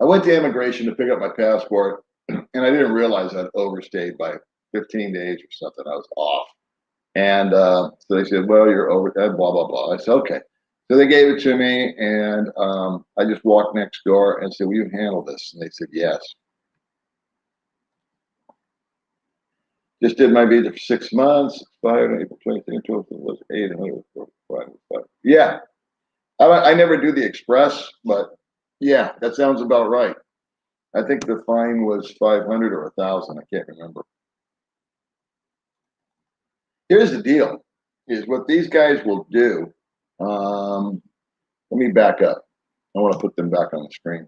I went to immigration to pick up my passport and I didn't realize I'd overstayed by 15 days or something. I was off. And so they said, well, you're over, blah, blah, blah. I said, okay. So they gave it to me and I just walked next door and said, will you handle this? And they said, yes. Just did my visa for 6 months, expired on April 23rd, 12th, it was 845. Yeah, I never do the express, but yeah, that sounds about right. I think the fine was 500 or 1,000. I can't remember. Here's the deal: is what these guys will do. Let me back up. I want to put them back on the screen.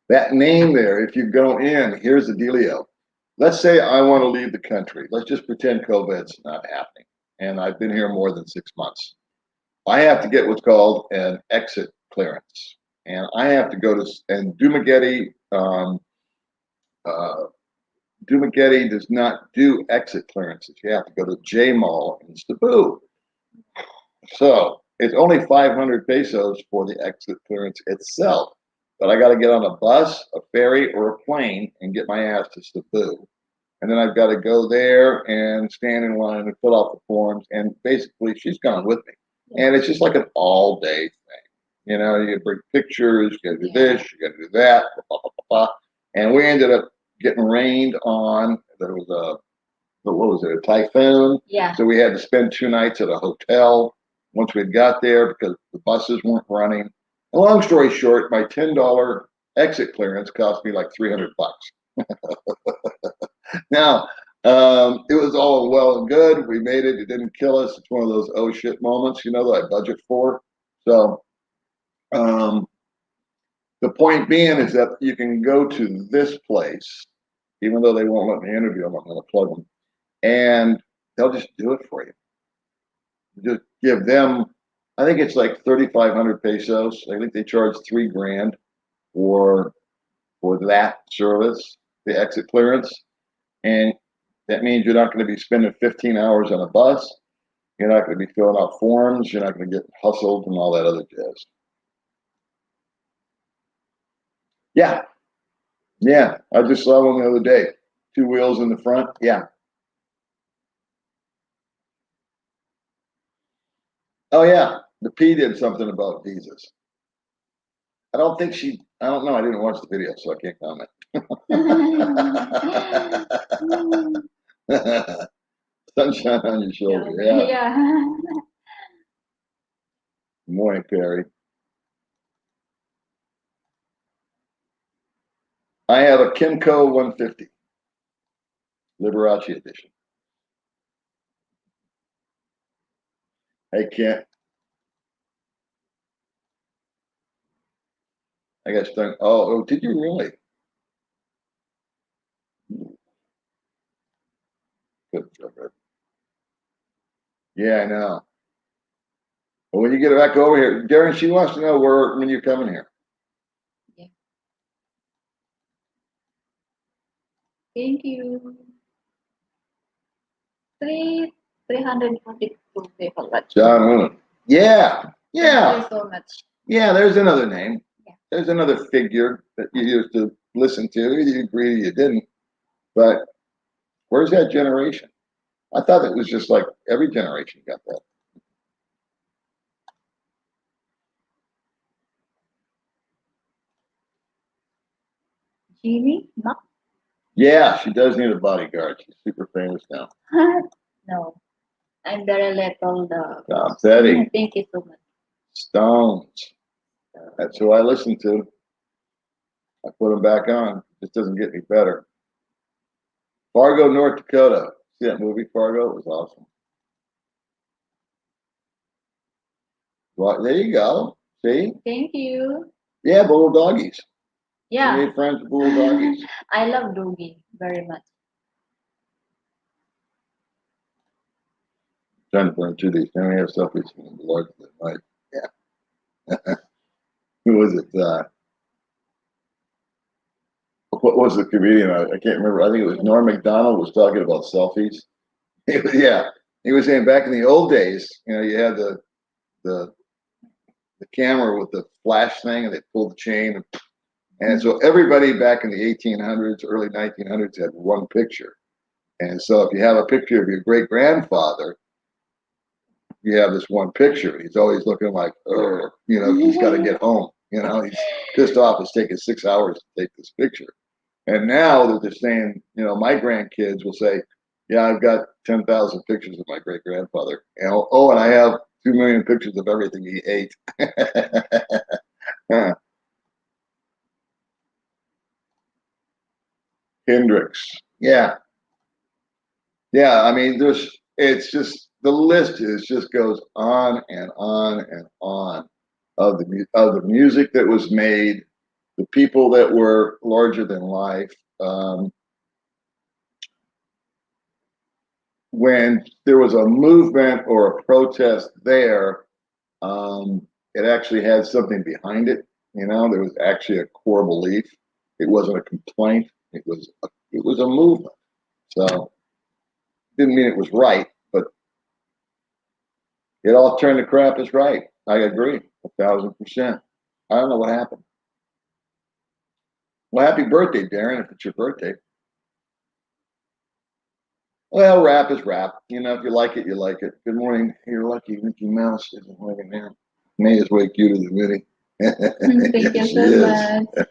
That name there, if you go in, here's the dealio. Let's say I want to leave the country. Let's just pretend COVID's not happening, and I've been here more than 6 months. I have to get what's called an exit clearance, and I have to go to and Dumagetti Dumagetti does not do exit clearances. You have to go to J Mall in Cebu. So it's only 500 pesos for the exit clearance itself. But I got to get on a bus, a ferry, or a plane and get my ass to Cebu. And then I've got to go there and stand in line and fill out the forms. And basically, she's gone with me. And it's just like an all day thing. You know, you bring pictures, you got to do this, you got to do that, blah, blah, blah, blah. And we ended up getting rained on. There was what was it, a typhoon? Yeah. So we had to spend 2 nights at a hotel once we got there because the buses weren't running. And long story short, my $10 exit clearance cost me like $300. Now, it was all well and good. We made it. It didn't kill us. It's one of those oh shit moments, you know, that I budget for. So the point being is that you can go to this place, even though they won't let me interview them. I'm going to plug them, and they'll just do it for you. Just give them, I think it's like 3,500 pesos. I think they charge $3,000 for that service, the exit clearance, and that means you're not going to be spending 15 hours on a bus. You're not going to be filling out forms. You're not going to get hustled and all that other jazz. Yeah, yeah. I just saw one the other day. 2 wheels in the front. Yeah. Oh yeah. The P did something about visas. I don't think she. I don't know. I didn't watch the video, so I can't comment. Sunshine on your shoulder. Yeah. Yeah. Good morning, Perry. I have a Kimco 150 Liberace edition. Hey, Kent. I got stung. Oh, did you really? Good. Yeah, I know. But when you get back over here, Darren, she wants to know when you're coming here. Yeah. Thank you. 342 people. John Owen. Yeah. Yeah. Thank you so much. Yeah, there's another name. Yeah. There's another figure that you used to listen to. You agree, you didn't. But where's that generation? I thought it was just like every generation got that. Jeannie? No. Yeah, she does need a bodyguard. She's super famous now. No. I'm very little dog. Betty. Thank you so much. Stones. That's who I listen to. I put them back on. It doesn't get any better. Fargo, North Dakota. See that movie, Fargo? It was awesome. Well, there you go. See? Thank you. Yeah, little doggies. Yeah. You made friends with little doggies. I love doggy very much. Trying to burn through these. Now we have selfies from the larger than life. Yeah. Who was it? What was the comedian? I can't remember. I think it was Norm Macdonald was talking about selfies. Yeah, he was saying back in the old days, you know, you had the camera with the flash thing, and they pulled the chain, and so everybody back in the 1800s, early 1900s had one picture. And so if you have a picture of your great grandfather, you have this one picture. He's always looking like, oh, you know, he's got to get home. You know, he's pissed off. It's taking 6 hours to take this picture. And now that they're saying, you know, my grandkids will say, yeah, I've got 10,000 pictures of my great grandfather. And oh, and I have 2 million pictures of everything he ate. Hendrix. Yeah. Yeah. I mean, it's just, the list just goes on and on and on of the music that was made, the people that were larger than life. When there was a movement or a protest there, it actually had something behind it. You know, there was actually a core belief. It wasn't a complaint. It was a movement. So didn't mean it was right, but it all turned to crap is right. I agree, 1,000%. I don't know what happened. Well, happy birthday, Darren, if it's your birthday. Well, rap is rap. You know, if you like it, you like it. Good morning. You're lucky Mickey Mouse isn't living now. May is way cuter than Minnie. Thank you She so is. much.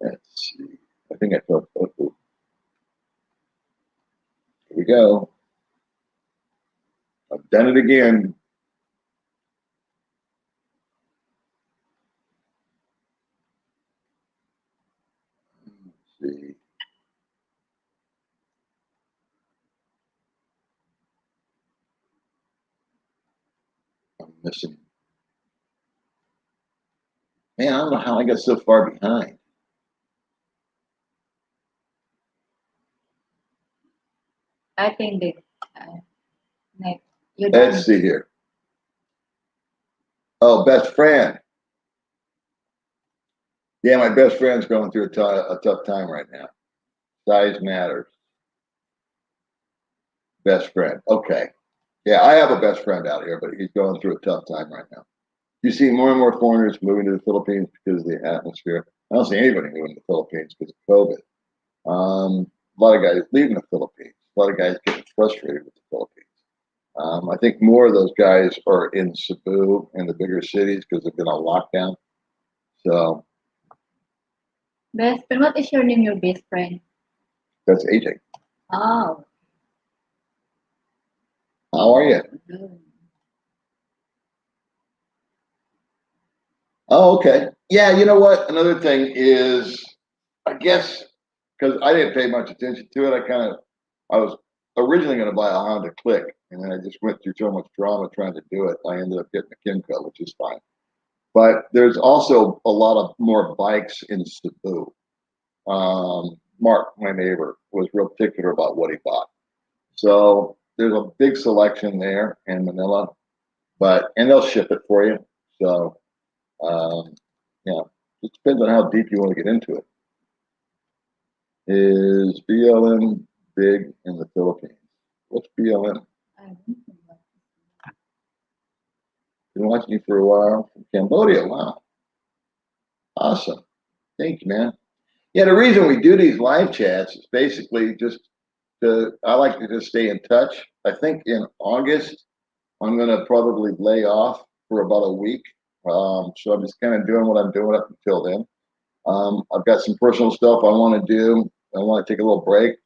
Let's see. I think I felt. Oh, here we go. I've done it again. Let's see. I'm missing. Man, I don't know how I got so far behind. I think that next you're done. Let's see here. Oh, best friend. Yeah, my best friend's going through a tough time right now. Size matters. Best friend. Okay. Yeah, I have a best friend out here, but he's going through a tough time right now. You see more and more foreigners moving to the Philippines because of the atmosphere. I don't see anybody moving to the Philippines because of COVID. A lot of guys leaving the Philippines. A lot of guys getting frustrated with the Philippines. I think more of those guys are in Cebu and the bigger cities because they've been on lockdown. So Best friend, what is your name, your best friend? that's AJ. Oh, How are you? good. Oh, okay. Yeah, you know what? Another thing is, I guess, because I didn't pay much attention to it, I was originally going to buy a Honda Click, and then I just went through so much drama trying to do it. I ended up getting a Kimco, which is fine. But there's also a lot of more bikes in Cebu. Mark, my neighbor, was real particular about what he bought. So there's a big selection there in Manila, and they'll ship it for you. So um, yeah, it depends on how deep you want to get into it. Is BLM big in the Philippines? What's BLM? I don't know. Been watching you for a while from Cambodia. Wow, awesome. Thank you, man. Yeah, the reason we do these live chats is basically just I like to just stay in touch. I think in August I'm gonna probably lay off for about a week. So I'm just kind of doing what I'm doing up until then. I've got some personal stuff I want to do. I want to take a little break.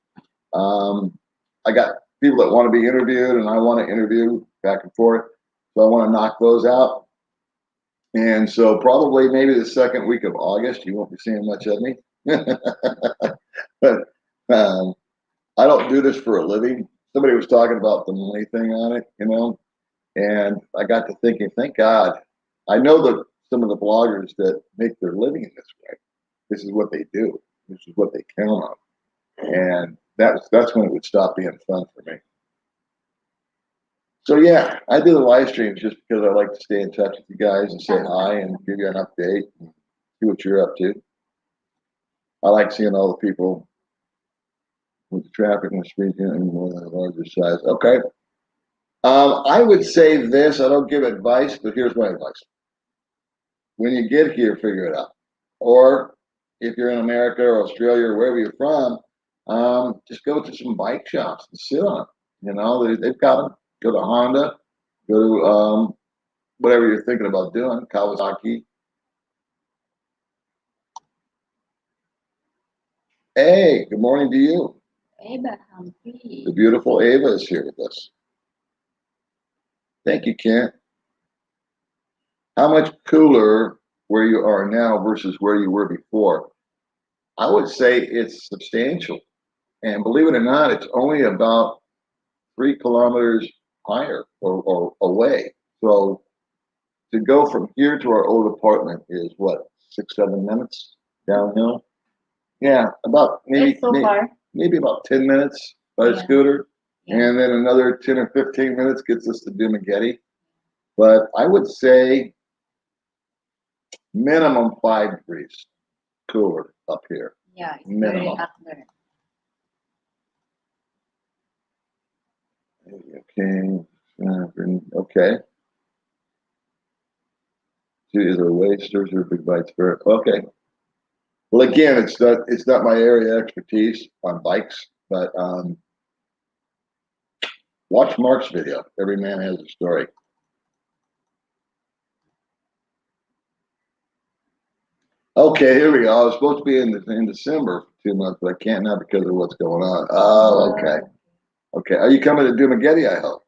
Um, I got people that want to be interviewed, and I want to interview back and forth. So I want to knock those out. And so probably maybe the second week of August, you won't be seeing much of me. But I don't do this for a living. Somebody was talking about the money thing on it, and I got to thinking, thank God. I know that some of the bloggers that make their living this way, this is what they do. This is what they count on. And that's when it would stop being fun for me. So yeah, I do the live streams just because I like to stay in touch with you guys and say hi and give you an update and see what you're up to. I like seeing all the people with the traffic and the street and more than a larger size. Okay. I would say this. I don't give advice, but here's my advice. When you get here, figure it out. Or if you're in America or Australia or wherever you're from, just go to some bike shops and sit on them. They've got them. Go to Honda, go to whatever you're thinking about doing, Kawasaki. Hey, good morning to you. Eva Humphrey. The beautiful Ava is here with us. Thank you, Kent. How much cooler where you are now versus where you were before? I would say it's substantial. And believe it or not, it's only about 3 kilometers higher or away. So to go from here to our old apartment is what, 6, 7 minutes downhill? Yeah, about It's so far. maybe about 10 minutes by Yeah. scooter. And then another 10 or 15 minutes gets us to Dumageddon. But I would say minimum 5 degrees cooler up here. Yeah, it's very Minimum. hot there. Okay. She is a waster, her big bite spirit. Okay. Well, again, it's not my area of expertise on bikes, but watch Mark's video. Every man has a story. Okay, here we go. I was supposed to be in December for 2 months, but I can't now because of what's going on. Oh, okay. Okay. Are you coming to Dumageddon, I hope?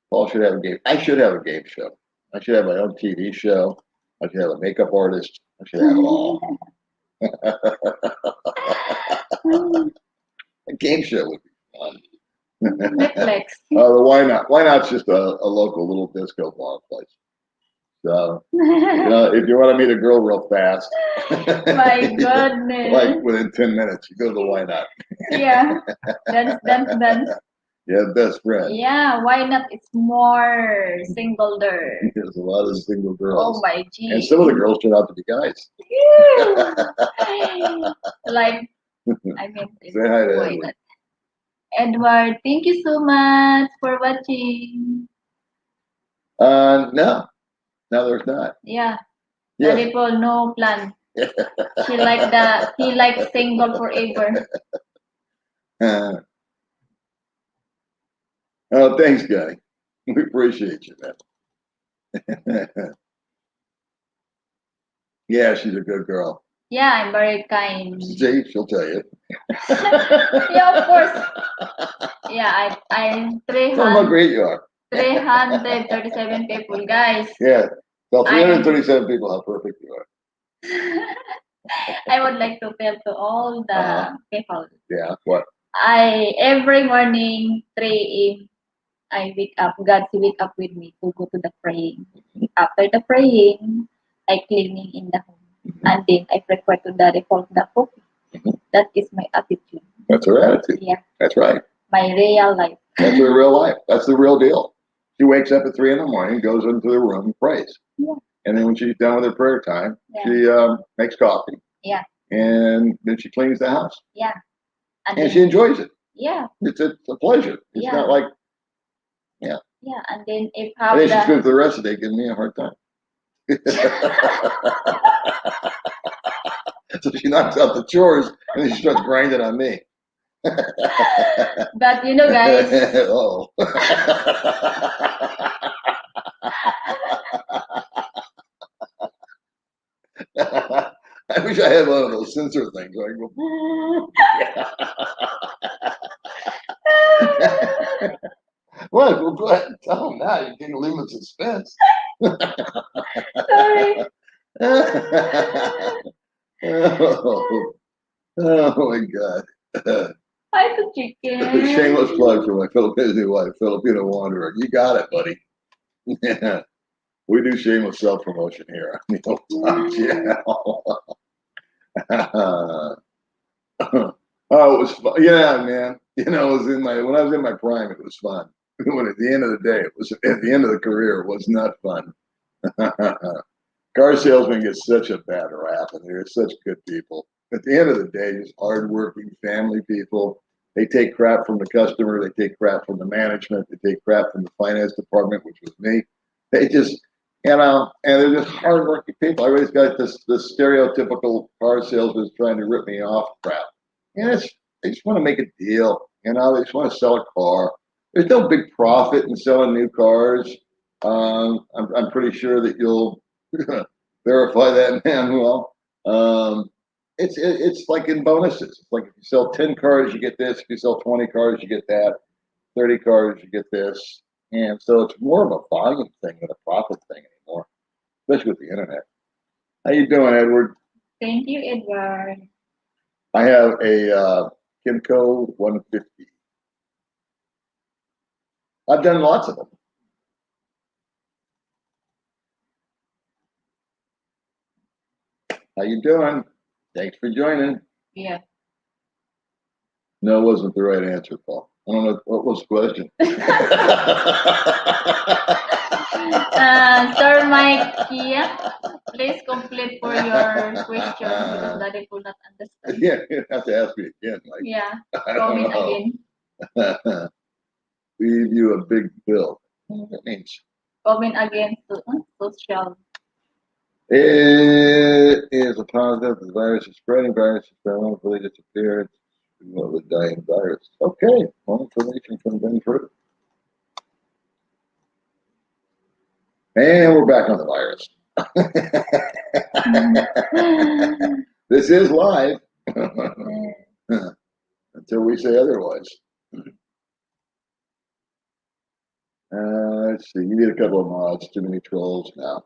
Paul should have a game. I should have a game show. I should have my own TV show. I should have a makeup artist. I should have it all. A game show would be fun. Netflix. Why not? Why not? It's just a local little disco bar place. So, if you want to meet a girl real fast, My goodness. like within 10 minutes, you go to the Why Not. Yeah. Dance. Yeah, best friend. Yeah, why not? It's more single there. There's a lot of single girls. Oh my G. And some of the girls turn out to be guys. Like, I mean, Say hi to why Edward. not? Edward, thank you so much for watching. No, there's not. Yeah, the Yes. people no plan. He like single forever. Oh, thanks, guy. We appreciate you, man. Yeah, she's a good girl. Yeah, I'm very kind. See, she'll tell you. Yeah, of course. Yeah, I'm Tell them how great you are. 337 people, guys. Yeah, tell 337 people how perfect you are. I would like to tell to all the people. Yeah, what? Every morning 3 a.m. I wake up. God to wake up with me to go to the praying. After the praying, I cleaning in the home, and then I prepare to the report the coffee. That is my attitude. That's her attitude. Yeah. That's right. My real life. That's her real life. That's the real deal. She wakes up at 3 in the morning, goes into the room, and prays. Yeah. And then when she's done with her prayer time, Yeah. she makes coffee. Yeah. And then she cleans the house. Yeah. And she enjoys it. Yeah. It's a pleasure. It's not like, Yeah, and then if and then she spends the rest of the day giving me a hard time. So she knocks out the chores and then she starts grinding on me. But you know, guys. Oh. I wish I had one of those sensor things. I go. What? Well, go ahead and tell them now. You can't leave them in suspense. Sorry. Oh my God. Hi to chicken. Shameless plug for my Filipino wife, Filipino Wanderer. You got it, buddy. Yeah. We do shameless self-promotion here on the Old Time Channel. Oh, it was fun. Yeah, man. When I was in my prime, it was fun. When at the end of the day, at the end of the career, it was not fun. Car salesmen get such a bad rap, and they're such good people. At the end of the day, just hardworking family people. They take crap from the customer. They take crap from the management. They take crap from the finance department, which was me. They just, and they're just hardworking people. Everybody's got this stereotypical car salesman trying to rip me off crap. And they just want to make a deal. They just want to sell a car. There's no big profit in selling new cars. I'm pretty sure that you'll verify that, man. Well, it's like in bonuses. It's like if you sell 10 cars, you get this. If you sell 20 cars, you get that. 30 cars, you get this. And so it's more of a volume thing than a profit thing anymore, especially with the internet. How you doing, Edward? Thank you, Edward. I have a Kimco 150. I've done lots of them. How you doing? Thanks for joining. Yeah. No, wasn't the right answer, Paul. I don't know what was the question. Sir Mike Kia, please complete for your question because Daddy will not understand. Yeah, you have to ask me again. Like, Yeah, I don't comment know. again. Leave you a big bill. What that means? Comment again to social. It is a positive. The virus is spreading. Virus is spreading. Hopefully disappear. What would dying virus? Okay, more information from Ben Fruit. And we're back on the virus. This is live until we say otherwise. Let's see. You need a couple of mods. Too many trolls now.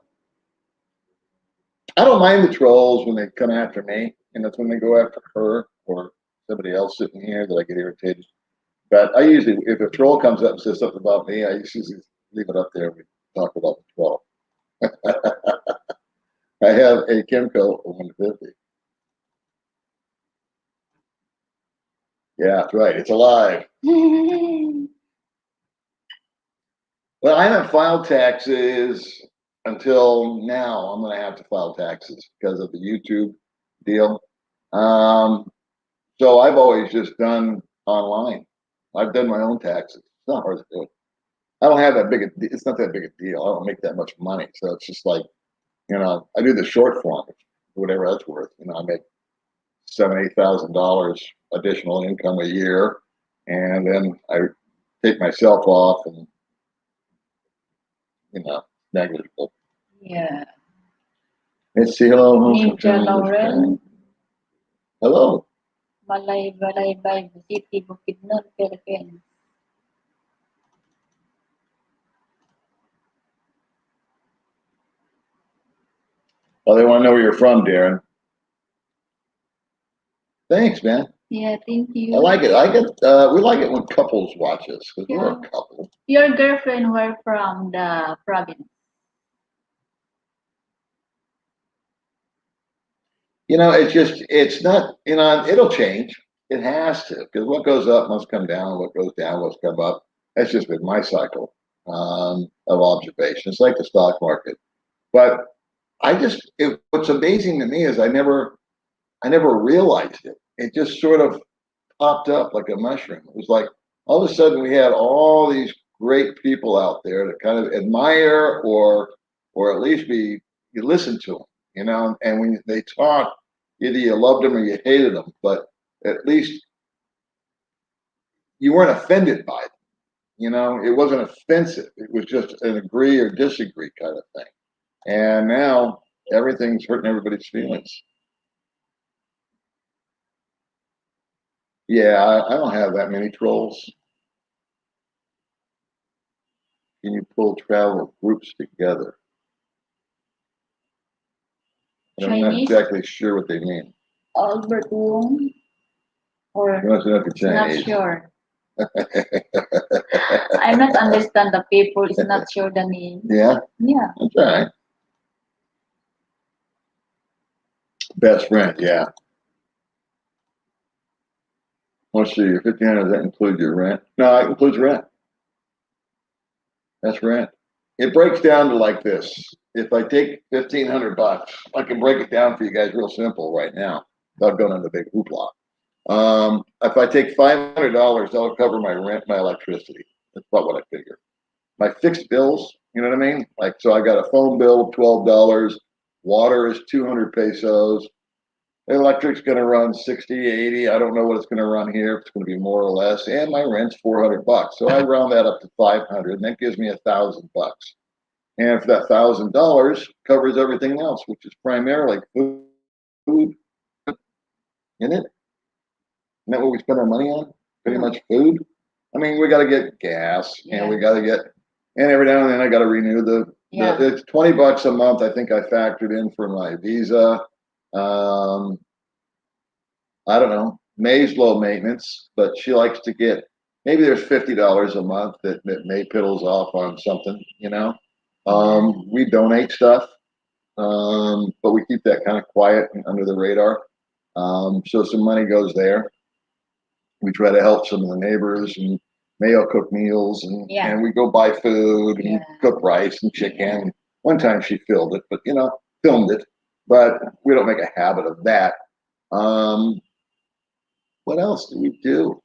I don't mind the trolls when they come after me, and that's when they go after her or somebody else sitting here that I get irritated. But I usually, if a troll comes up and says something about me, I usually leave it up there. We talk about the troll. I have a Kimco 150. Yeah, that's right. It's alive. Well, I haven't filed taxes until now. I'm going to have to file taxes because of the YouTube deal. So I've always just done online. I've done my own taxes. It's not hard to do. I don't have that big it's not that big a deal. I don't make that much money. So it's just like, I do the short form, whatever that's worth. I make $7,000, $8,000 additional income a year. And then I take myself off and, negligible. Yeah. Let's see. Hello. Ninja Laurel. Hello. Balay, City, Bukidnon, Philippines. Oh, they want to know where you're from, Darren. Thanks, man. Yeah, thank you. I like it. We like it when couples watch us because we're a couple. Your girlfriend were from the province. It's not, it'll change. It has to, because what goes up must come down, what goes down must come up. That's just been my cycle of observation. It's like the stock market. But what's amazing to me is I never realized it. It just sort of popped up like a mushroom. It was like all of a sudden we had all these great people out there to kind of admire or at least you listen to them, and when they talk, either you loved them or you hated them, but at least you weren't offended by them. It wasn't offensive. It was just an agree or disagree kind of thing. And now everything's hurting everybody's feelings. Yeah, I don't have that many trolls. Can you pull travel groups together? I'm not exactly sure what they mean. Albert Wong? Or You must not be Chinese. Not sure. I'm not understand the people. Is not sure the name. Yeah? Yeah. That's all right. Best friend, yeah. Let's see, your 1,500, does that include your rent? No, it includes rent. That's rent. It breaks down to like this. If I take $1,500, I can break it down for you guys real simple right now without going into big hoopla. If I take $500, that'll cover my rent, my electricity. That's about what I figure. My fixed bills, you know what I mean? Like, so I got a phone bill of $12. Water is 200 pesos. Electric's going to run 60, 80. I don't know what it's going to run here. It's going to be more or less. And my rent's $400. So I round that up to 500, and that gives me $1,000. And for that $1,000 covers everything else, which is primarily food in it. Isn't that what we spend our money on? Pretty much food. I mean, we got to get gas, and we got to get, and every now and then I got to renew it's $20 a month. I think I factored in for my visa. I don't know. May's low maintenance, but she likes to get, maybe there's $50 a month that May piddles off on something. We donate stuff, but we keep that kind of quiet and under the radar. So some money goes there. we try to help some of the neighbors, and Mayo cook meals, and we go buy food and cook rice and chicken. One time she filmed it, but filmed it, but we don't make a habit of that. What else do we do?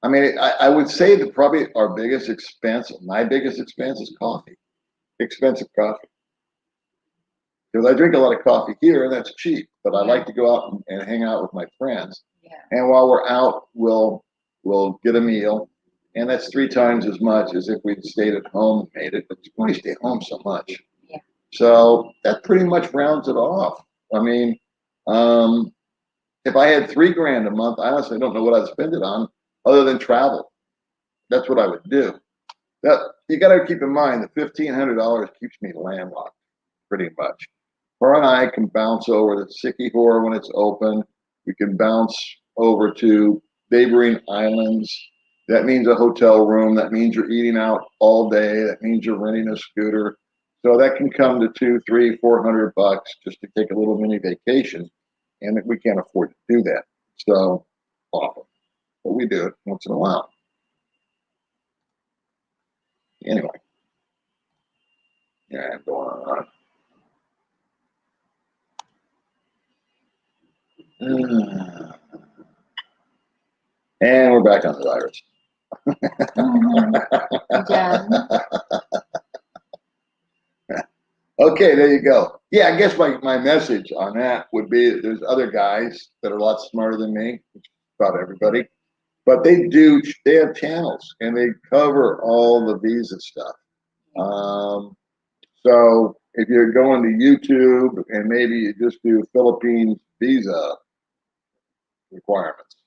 I mean, I would say that probably our biggest expense, my biggest expense, is coffee. Expensive coffee. Because I drink a lot of coffee here, and that's cheap. But I like to go out and hang out with my friends. And while we're out, we'll get a meal, and that's 3 times as much as if we'd stayed at home and made it. But you only stay home so much. So that pretty much rounds it off. I mean, if I had $3,000 a month, I honestly don't know what I'd spend it on other than travel. That's what I would do. That you got to keep in mind that $1,500 keeps me landlocked, pretty much. Her and I can bounce over to Sikihor when it's open. We can bounce over to neighboring islands. That means a hotel room. That means you're eating out all day. That means you're renting a scooter. So that can come to $200, $300, $400 just to take a little mini vacation, and we can't afford to do that. So often, but we do it once in a while. Anyway, yeah, I'm going on. And we're back on the virus. Okay, there you go. Yeah, I guess my message on that would be that there's other guys that are a lot smarter than me, which is about everybody, but they have channels and they cover all the visa stuff. So if you're going to YouTube and maybe you just do Philippines visa requirements,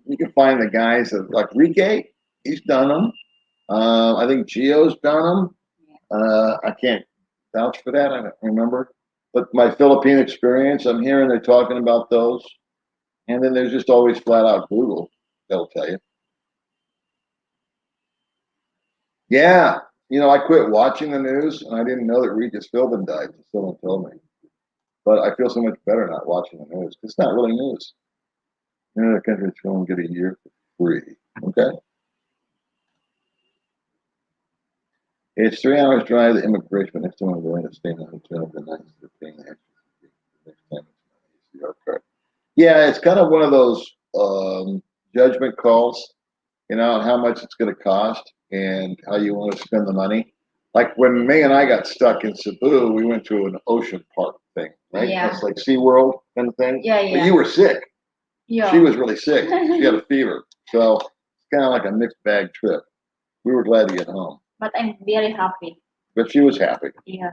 you can find the guys that, like Rike, he's done them. I think Gio's done them. I can't vouch for that. I don't remember. But my Philippine experience, I'm hearing they're talking about those. And then there's just always flat out Google that'll tell you. Yeah. I quit watching the news and I didn't know that Regis Philbin died. Someone told me. But I feel so much better not watching the news. It's not really news. The country's going to get a year for free. Okay. It's 3 hours drive to immigration, but next time I'm going to stay in a hotel, the night they're paying the extra next time it's my ACR card. Yeah, it's kind of one of those judgment calls, how much it's going to cost and how you want to spend the money. Like when May and I got stuck in Cebu, we went to an ocean park thing, right? Yeah. That's like SeaWorld kind of thing. Yeah, yeah. But you were sick. Yeah. She was really sick. She had a fever. So it's kind of like a mixed bag trip. We were glad to get home. But I'm very happy. But she was happy. Yeah.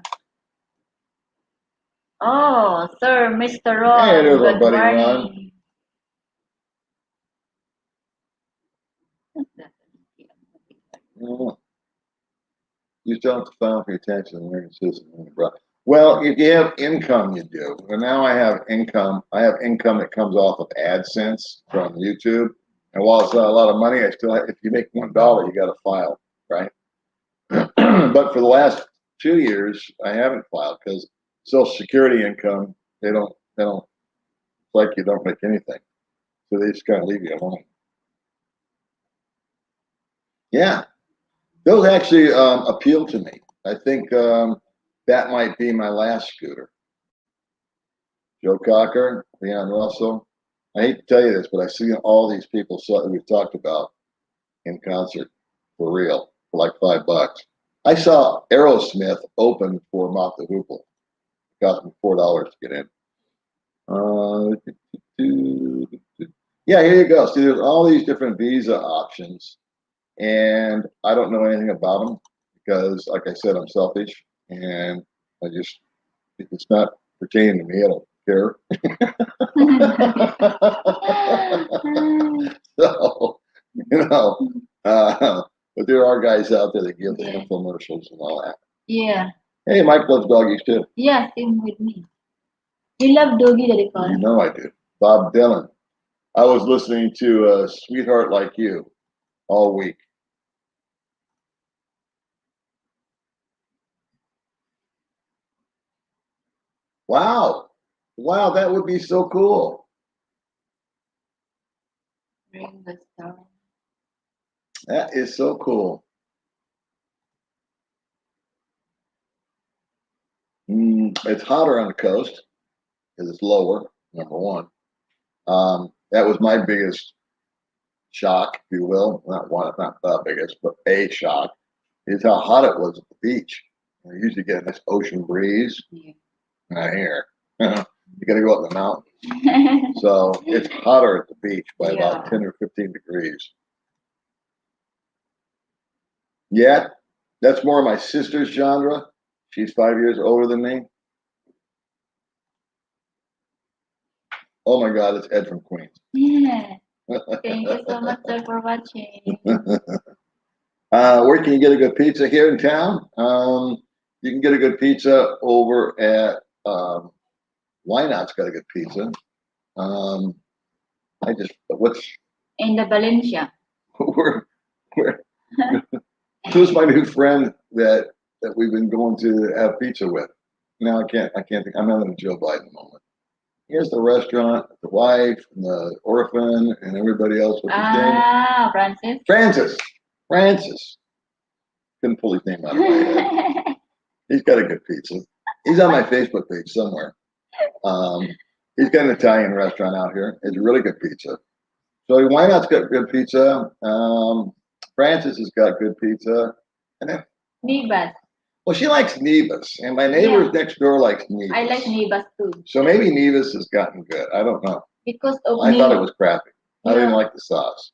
Oh, sir, Mr. Ron. Hey, there's our good buddy morning. Ron. You still have to file for your taxes and American citizen. Well, if you have income, you do. But now I have income. I have income that comes off of AdSense from YouTube. And while it's not a lot of money, I still have, if you make $1, you got to file, right? But for the last 2 years, I haven't filed because Social Security income, they don't, it's like you don't make anything. So they just kind of leave you alone. Yeah, those actually appeal to me. I think that might be my last scooter. Joe Cocker, Leon Russell. I hate to tell you this, but I've seen all these people that we've talked about in concert for real for like $5. I saw Aerosmith open for Mott the Hoople. It cost me $4 to get in. Yeah, here you go. See, there's all these different visa options, and I don't know anything about them because, like I said, I'm selfish, and if it's not pertaining to me, I don't care. So, but there are guys out there that give the infomercials and all that. Yeah. Hey, Mike loves doggies too. Yeah, same with me. You love doggy, Daddy Paul? You know I do. Bob Dylan. I was listening to Sweetheart Like You all week. Wow. Wow, that would be so cool. Rainbow star. That is so cool. It's hotter on the coast because it's lower, number one. That was my biggest shock, if you will. Not one, not the biggest, but a shock is how hot it was at the beach. You usually get a nice ocean breeze. Yeah. Not here. You got to go up the mountain. So it's hotter at the beach by about Yeah. 10 or 15 degrees. Yeah, that's more my sister's genre. She's 5 years older than me. Oh my God, it's Ed from Queens. Yeah. Thank you so much, sir, for watching. Where can you get a good pizza here in town? You can get a good pizza over at Why Not's got a good pizza. What's In the Valencia. where who's my new friend that we've been going to have pizza with? Now I can't think. I'm having a Joe Biden moment. Here's the restaurant, the wife, and the orphan, and everybody else. What's his name? Francis. Francis. Couldn't pull his name out of my head. He's got a good pizza. He's on my Facebook page somewhere. He's got an Italian restaurant out here. It's really good pizza. So Why Not's got good pizza. Francis has got good pizza. And then, Nibas. well, she likes Nevis, and my neighbors next door likes Nevis. I like Nibas too. So maybe Nevis has gotten good. I don't know. Because of I thought it was crappy. I didn't Yeah. like the sauce.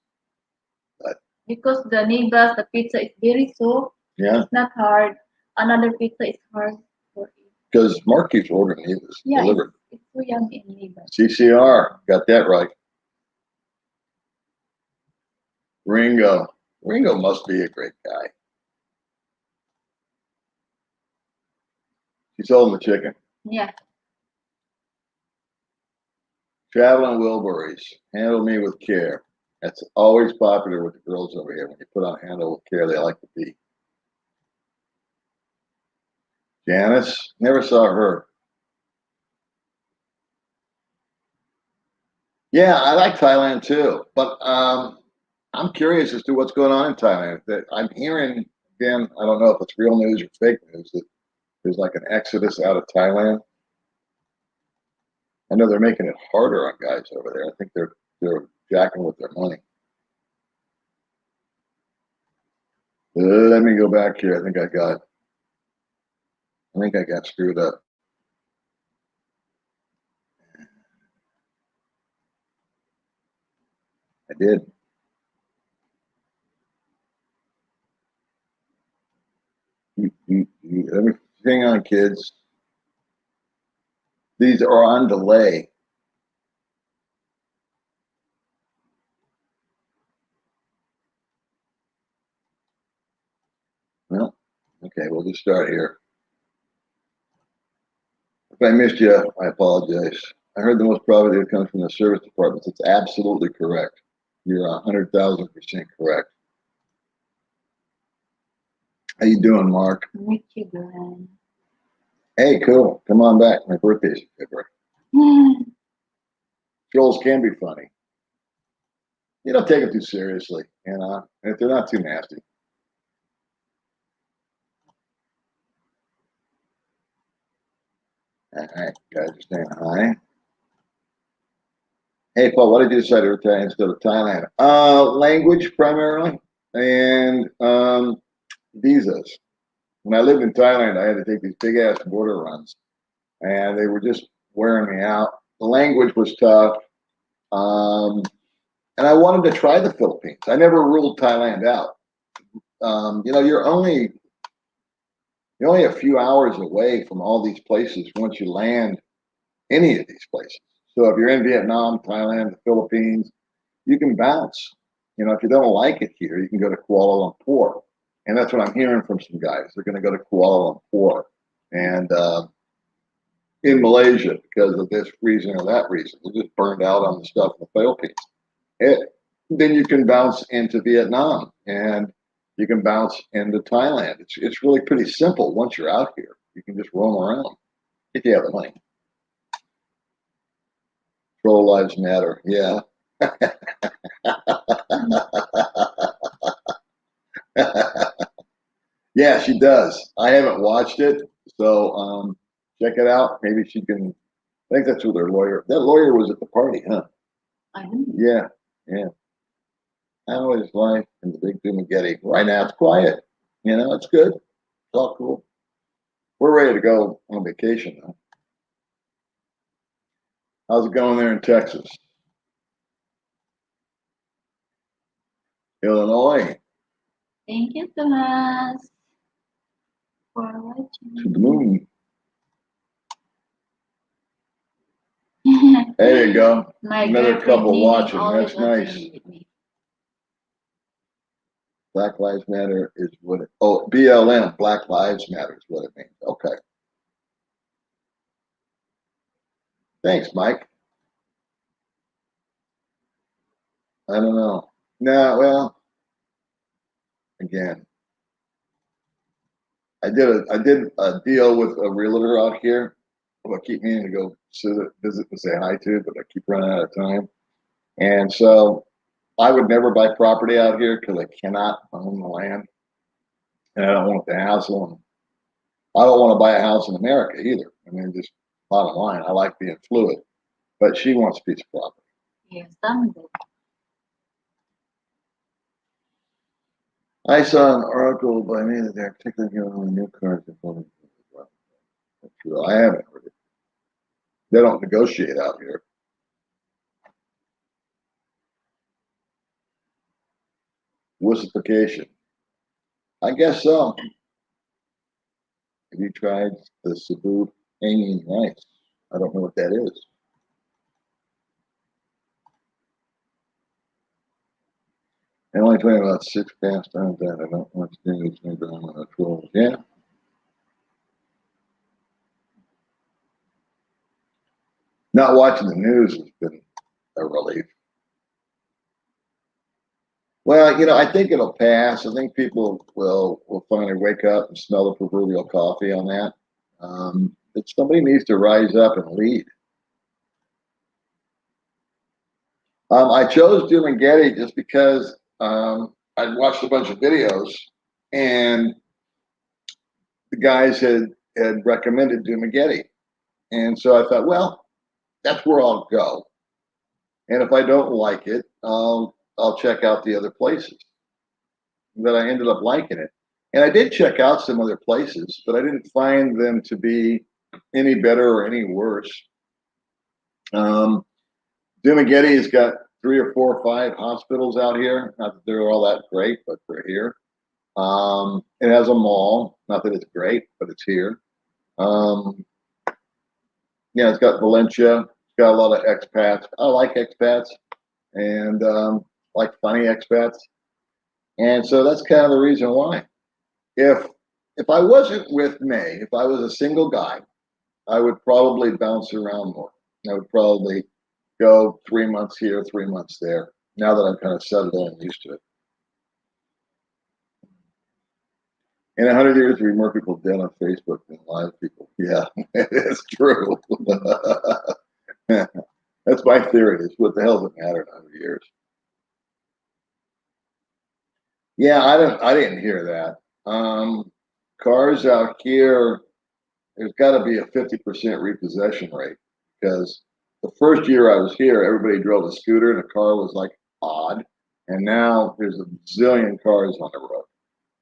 Because the Nibas, the pizza is very soft. Yeah, It's not hard. Another pizza is hard for it. because Mark keeps ordering Nevis Yeah, delivered. it's so young in Nibas. CCR, got that right. Ringo. Ringo must be a great guy. She sold him the chicken. Yeah. Traveling Wilburys. Handle me with care. That's always popular with the girls over here. When you put on handle with care, they like to be. Janice, never saw her. Yeah, I like Thailand too, but I'm curious as to what's going on in Thailand. That I'm hearing again. I don't know if it's real news or fake news that there's like an exodus out of Thailand. I know they're making it harder on guys over there. I think they're jacking with their money. Let me go back here. I think I got screwed up. I did. Let me hang on, kids. These are on delay. Well, okay, we'll just start here. If I missed you, I apologize. I heard the most probably it comes from the service departments. It's absolutely correct. You're 100,000% correct. How you doing, Mark? Michigan. Hey, cool. Come on back. My birthday's in February. Trolls can be funny. You don't take them too seriously, if they're not too nasty. All right, guys are saying hi. Hey, Paul, why did you decide to retire instead of Thailand? Language primarily, and visas. When I lived in Thailand, I had to take these big ass border runs, and they were just wearing me out. The language was tough, and I wanted to try the Philippines. I never ruled Thailand out. You're only a few hours away from all these places once you land any of these places. So if you're in Vietnam, Thailand, the Philippines, you can bounce. If you don't like it here, you can go to Kuala Lumpur. And that's what I'm hearing from some guys. They're going to go to Kuala Lumpur and in Malaysia because of this reason or that reason. They're just burned out on the stuff in the Philippines. Then you can bounce into Vietnam and you can bounce into Thailand. It's really pretty simple once you're out here. You can just roam around if you have the money. Troll lives matter. Yeah. Yeah, she does. I haven't watched it, so check it out. Maybe she can. I think that's who their lawyer. That lawyer was at the party, huh? I don't know. Yeah, yeah. How is life in the big Dumagetti? Right now it's quiet. It's good. It's all cool. We're ready to go on vacation though. How's it going there in Texas? Illinois, Thank you, Thomas, for to the watching. moon. There you go. My Another girlfriend couple Nini watching. always That's nice. watching with me. Black Lives Matter is what it, oh, BLM, Black Lives Matter is what it means. Okay. Thanks, Mike. I don't know. No, well, again, I did a deal with a realtor out here who I keep meaning to go visit and say hi to, but I keep running out of time. And so I would never buy property out here because I cannot own the land. And I don't want the hassle. And I don't want to buy a house in America either. I mean, just bottom line, I like being fluid. But she wants a piece of property. Yes, someday. I saw an article by me that they're particularly giving on the new cars. That's true. I haven't heard it. They don't negotiate out here. Wussification. I guess so. Have you tried the Cebu hanging rice? I don't know what that is. And only playing about 6 past times that I don't want to do these things on the trolls. Yeah. Not watching the news has been a relief. Well, I think it'll pass. I think people will finally wake up and smell the proverbial coffee on that. But somebody needs to rise up and lead. I chose Doom and Getty just because I'd watched a bunch of videos and the guys had recommended Doom and Getty. And so I thought, well, that's where I'll go. And if I don't like it, I'll check out the other places. But I ended up liking it. And I did check out some other places, but I didn't find them to be any better or any worse. Dumagetti has got 3 or 4 or 5 hospitals out here. Not that they're all that great, but they're here. It has a mall. Not that it's great, but it's here. Yeah, it's got Valencia. It's got a lot of expats. I like expats and like funny expats. And so that's kind of the reason why. If I wasn't with May, if I was a single guy, I would probably bounce around more. I would probably go 3 months here, 3 months there. Now that I'm kind of settled in and used to it. In 100 years, we more people dead on Facebook than live people. Yeah, it's true. That's my theory. Is what the hell does it matter in 100 years? Yeah, I didn't hear that. Cars out here, there's got to be a 50% repossession rate because the first year I was here, everybody drove a scooter and a car was like odd, and now there's a zillion cars on the road,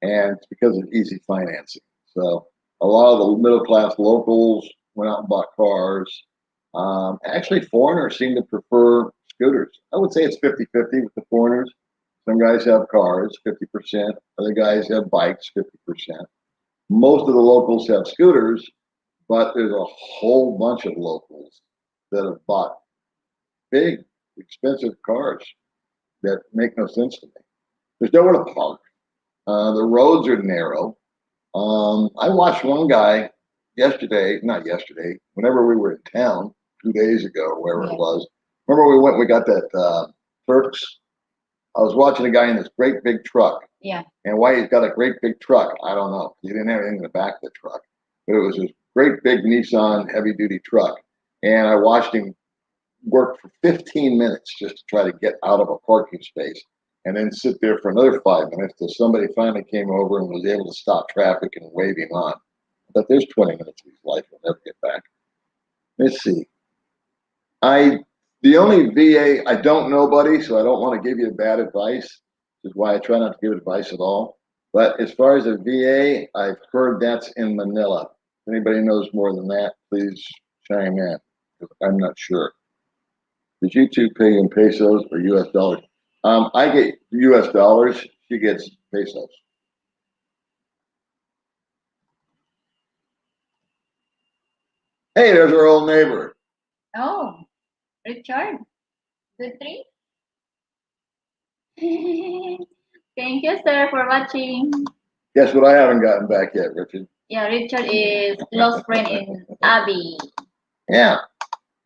and it's because of easy financing. So a lot of the middle class locals went out and bought cars. Actually, foreigners seem to prefer scooters. I would say it's 50-50 with the foreigners. Some guys have cars, 50%. Other guys have bikes, 50%. Most of the locals have scooters, but there's a whole bunch of locals that have bought big, expensive cars that make no sense to me. There's nowhere to park. The roads are narrow. I watched one guy not yesterday, whenever we were in town 2 days ago, or wherever it was. Remember we got that Turks? I was watching a guy in this great big truck. Yeah. And why he's got a great big truck, I don't know. He didn't have anything in the back of the truck, but it was this great big Nissan heavy duty truck. And I watched him work for 15 minutes just to try to get out of a parking space. and then sit there for another 5 minutes till somebody finally came over and was able to stop traffic and wave him on. But there's 20 minutes of his life he'll never get back. Let's see. The only VA, I don't know, buddy, so I don't want to give you bad advice, which is why I try not to give advice at all. But as far as a VA, I've heard that's in Manila. If anybody knows more than that, please chime in, because I'm not sure. Did you two pay in pesos or US dollars? I get US dollars. She gets pesos. Hey, there's our old neighbor. Oh, Richard, good three. Thank you, sir, for watching. Guess what I haven't gotten back yet, Richard? Yeah, Richard is close friend in Abby. Yeah.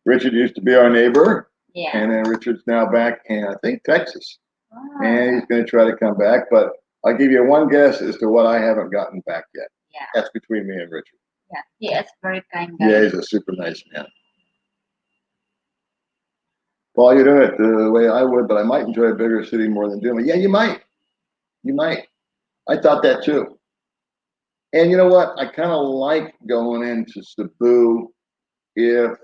Richard used to be our neighbor. Yeah. And then Richard's now back in, I think, Texas. Wow. And he's going to try to come back. But I'll give you one guess as to what I haven't gotten back yet. Yeah. That's between me and Richard. Yeah, he is very kind guy. Yeah, he's a super nice man. Paul, you're doing it the way I would, but I might enjoy a bigger city more than doing it. Yeah, you might. You might. I thought that too. And you know what? I kind of like going into Cebu if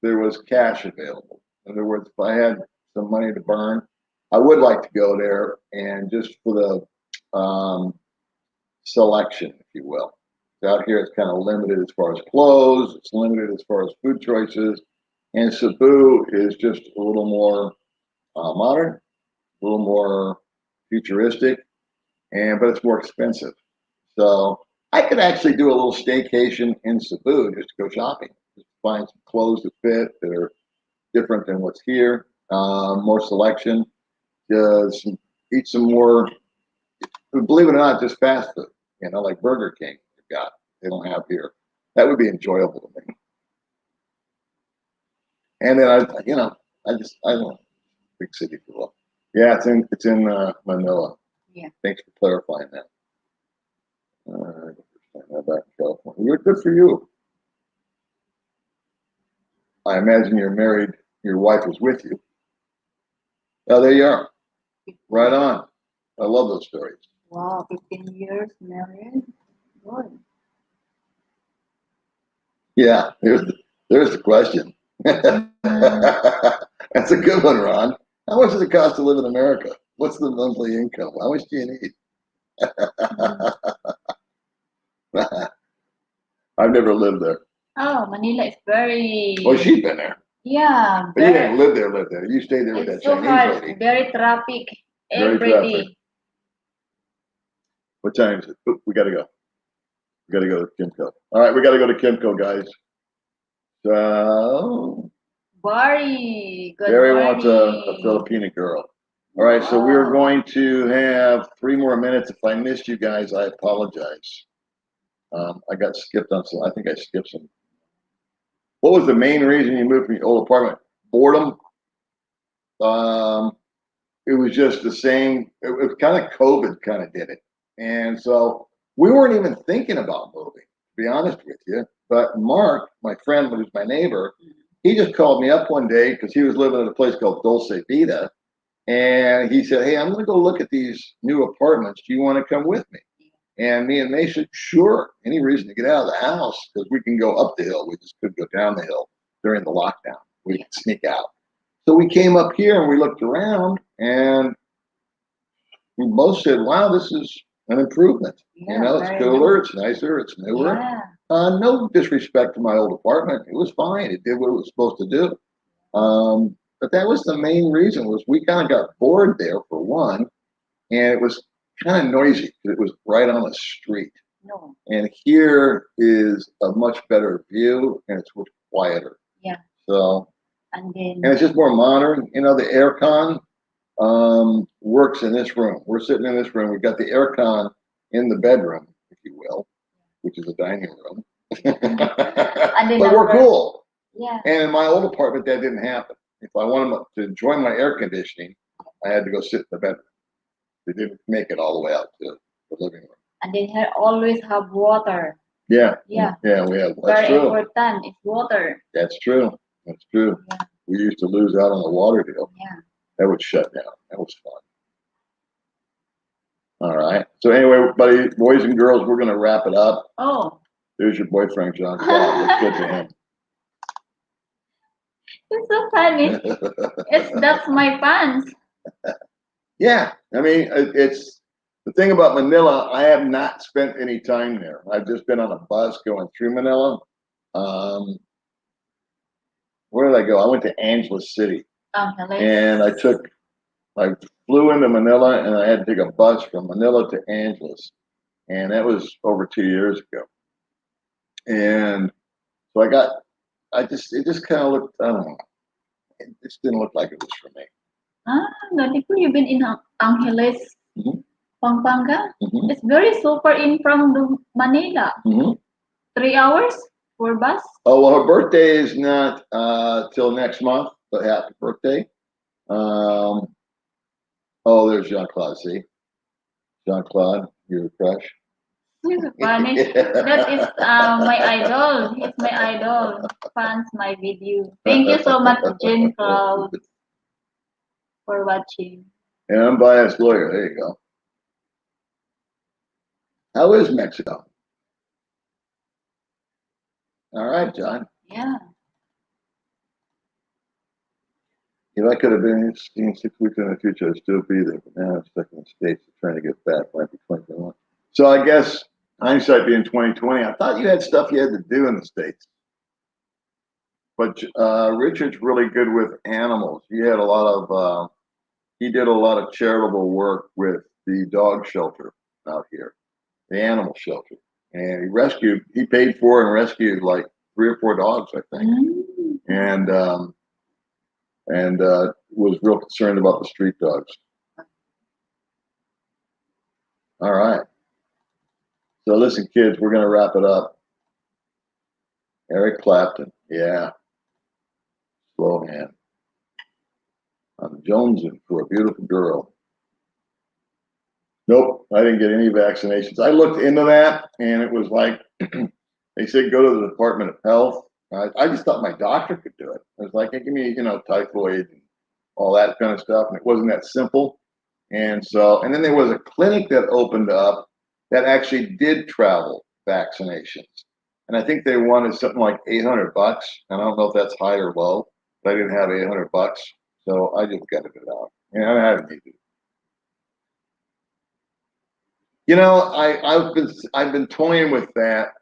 there was cash available. In other words, if I had some money to burn, I would like to go there and just for the selection, if you will. Out here, it's kind of limited as far as clothes. It's limited as far as food choices. And Cebu is just a little more modern, a little more futuristic, but it's more expensive. So I could actually do a little staycation in Cebu just to go shopping, just find some clothes that fit that are different than what's here, more selection, eat some more, believe it or not, just fast food, like Burger King they don't have here. That would be enjoyable to me. And then I don't know, big city people. Yeah, it's in Manila. Yeah. Thanks for clarifying that. Back in California. You're good for you. I imagine you're married. Your wife is with you. Oh, there you are. Right on. I love those stories. Wow, 15 years married. Good. Yeah, there's the question. That's a good one, Ron. How much does it cost to live in America? What's the monthly income? How much do you need? I've never lived there. Oh, Manila is very. Oh, she's been there. Yeah, but you didn't live there. You stayed there with that it's so Chinese hard. lady. Very traffic Very every traffic. day. What time is it? Oop, we gotta go. We gotta go to Kimco. All right, we gotta go to Kimco, guys. So Barry, good Barry morning. wants a Filipina girl. All right, so we're going to have 3 more minutes. If I missed you guys, I apologize. I got skipped on some. I think I skipped some. What was the main reason you moved from your old apartment? Boredom. It was just the same. It was kind of COVID kind of did it. And so we weren't even thinking about moving, to be honest with you. But Mark, my friend, who's my neighbor, he just called me up one day because he was living in a place called Dulce Vida. And he said, hey, I'm going to go look at these new apartments. Do you want to come with me? And me and May said, sure. Any reason to get out of the house because we can go up the hill. We just couldn't go down the hill during the lockdown. We could sneak out. So we came up here and we looked around and we both said, wow, this is an improvement. Yeah, it's cooler, it's nicer, it's newer. Yeah. No disrespect to my old apartment. It was fine. It did what it was supposed to do. But that was the main reason was we kind of got bored there for one. And it was kind of noisy because it was right on the street. No. And here is a much better view and it's much quieter. Yeah. So, and it's just more modern. The aircon works in this room. We're sitting in this room. We've got the aircon in the bedroom, if you will, which is a dining room. But we're cool. Yeah. And in my old apartment, that didn't happen. If I wanted to enjoy my air conditioning, I had to go sit in the bedroom. They didn't make it all the way out to the living room. And they always have water. Yeah. Yeah. Yeah, we have. That's Very true. important is water. That's true. Yeah. We used to lose out on the water deal. Yeah. That would shut down. That was fun. All right. So anyway, everybody, boys and girls, we're gonna wrap it up. Oh, There's your boyfriend, John Claude. Let's get to him. it's so funny. That's my pants. Yeah, I mean, it's the thing about Manila. I have not spent any time there. I've just been on a bus going through Manila. Um, where did I go? I went to Angeles City, and I flew into Manila, and I had to take a bus from Manila to Angeles, and that was over 2 years ago. And so it just kind of looked, I don't know, it just didn't look like it was for me. Nanti pun you've been in Angeles, Mhm. Pampanga. Mhm. It's very super in from Manila. Mhm. 3 hours for bus. Oh, well, her birthday is not till next month, but happy birthday. Um, oh, there's Jean Claude. See, Jean Claude, your crush. It's funny. That is my idol. He's my idol. Fans my video. Thank you so much, Jane Cloud, for watching. And unbiased lawyer. There you go. How is Mexico? All right, John. Yeah. If I could have been in 6 weeks in the future, I'd still be there. But now I'm stuck in the States trying to get back. Might be 2021. So I guess hindsight being 2020, I thought you had stuff you had to do in the States. But Richard's really good with animals. He did a lot of charitable work with the dog shelter out here, the animal shelter. And he paid for and rescued like 3 or 4 dogs, I think. Mm. And was real concerned about the street dogs. All right. So listen, kids, we're gonna wrap it up. Eric Clapton, yeah, slow hand. I'm jonesing for a beautiful girl. Nope, I didn't get any vaccinations. I looked into that, and it was like they said go to the Department of Health. I just thought my doctor could do it. I was like, hey, give me, typhoid and all that kind of stuff, and it wasn't that simple. And then there was a clinic that opened up that actually did travel vaccinations. And I think they wanted something like $800. And I don't know if that's high or low, but I didn't have $800. So I just gutted it out. And I haven't needed it. I've been toying with that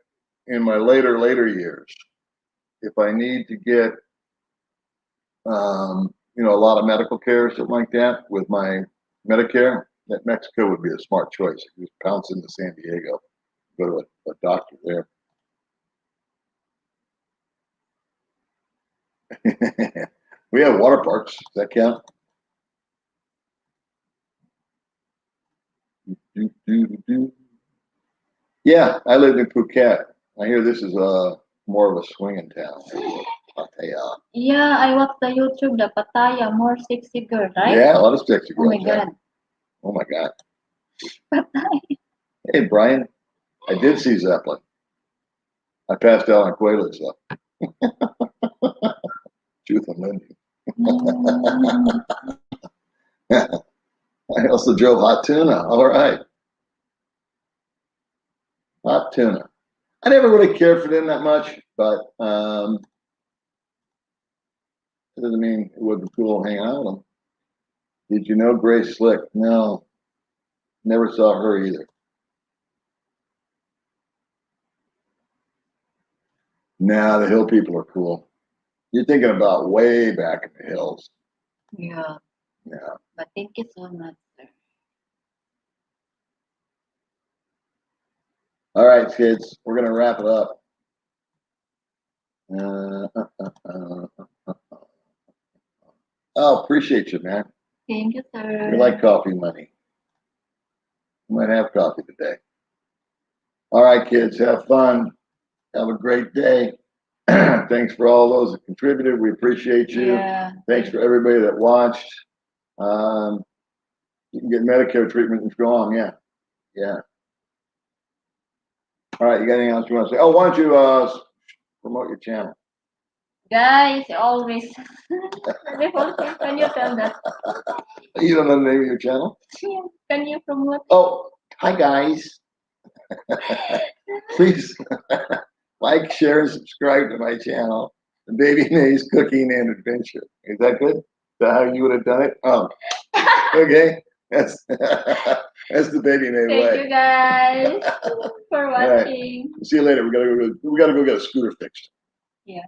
in my later years. If I need to get a lot of medical care or something like that with my Medicare, that Mexico would be a smart choice. Just pounce into San Diego, go to a doctor there. We have water parks. Does that count? Yeah, I lived in Phuket. I hear this is more of a swinging town. Pattaya. Yeah, I watched the YouTube, the Pattaya, more sexy girl, right? Yeah, a lot of sexy Oh my girls. Yeah. God. Oh my God. Pattaya. Hey, Brian, I did see Zeppelin. I passed out on Quaaludes though. Truth and Lindy. Mm. I also drove hot tuna. All right. Hot tuna. I never really cared for them that much, but it doesn't mean it wasn't cool hanging out with them. Did you know Grace Slick? No, never saw her either. Nah, the hill people are cool. You're thinking about way back in the hills. Yeah, Yeah. but thank you so much, sir. All right, kids, we're gonna wrap it up. Uh, uh, uh, uh, oh, appreciate you, man. Thank you, sir. We like coffee money. We might have coffee today. All right, kids, have fun. Have a great day. Thanks for all those that contributed. We appreciate you. Yeah. Thanks for everybody that watched. You can get Medicare treatment in strong. Yeah. Yeah. All right. You got anything else you want to say? Oh, why don't you promote your channel? Guys, always. Before, can you tell that? You don't know the name of your channel? Yeah. Can you promote? Oh, hi guys. Please like, share, and subscribe to my channel, The Baby May's Cooking and Adventure. Is that good? Is that how you would have done it? Oh, okay. That's that's the Baby May Thank way. you guys for All right. watching. See you later. We gotta go get a scooter fixed. Yeah.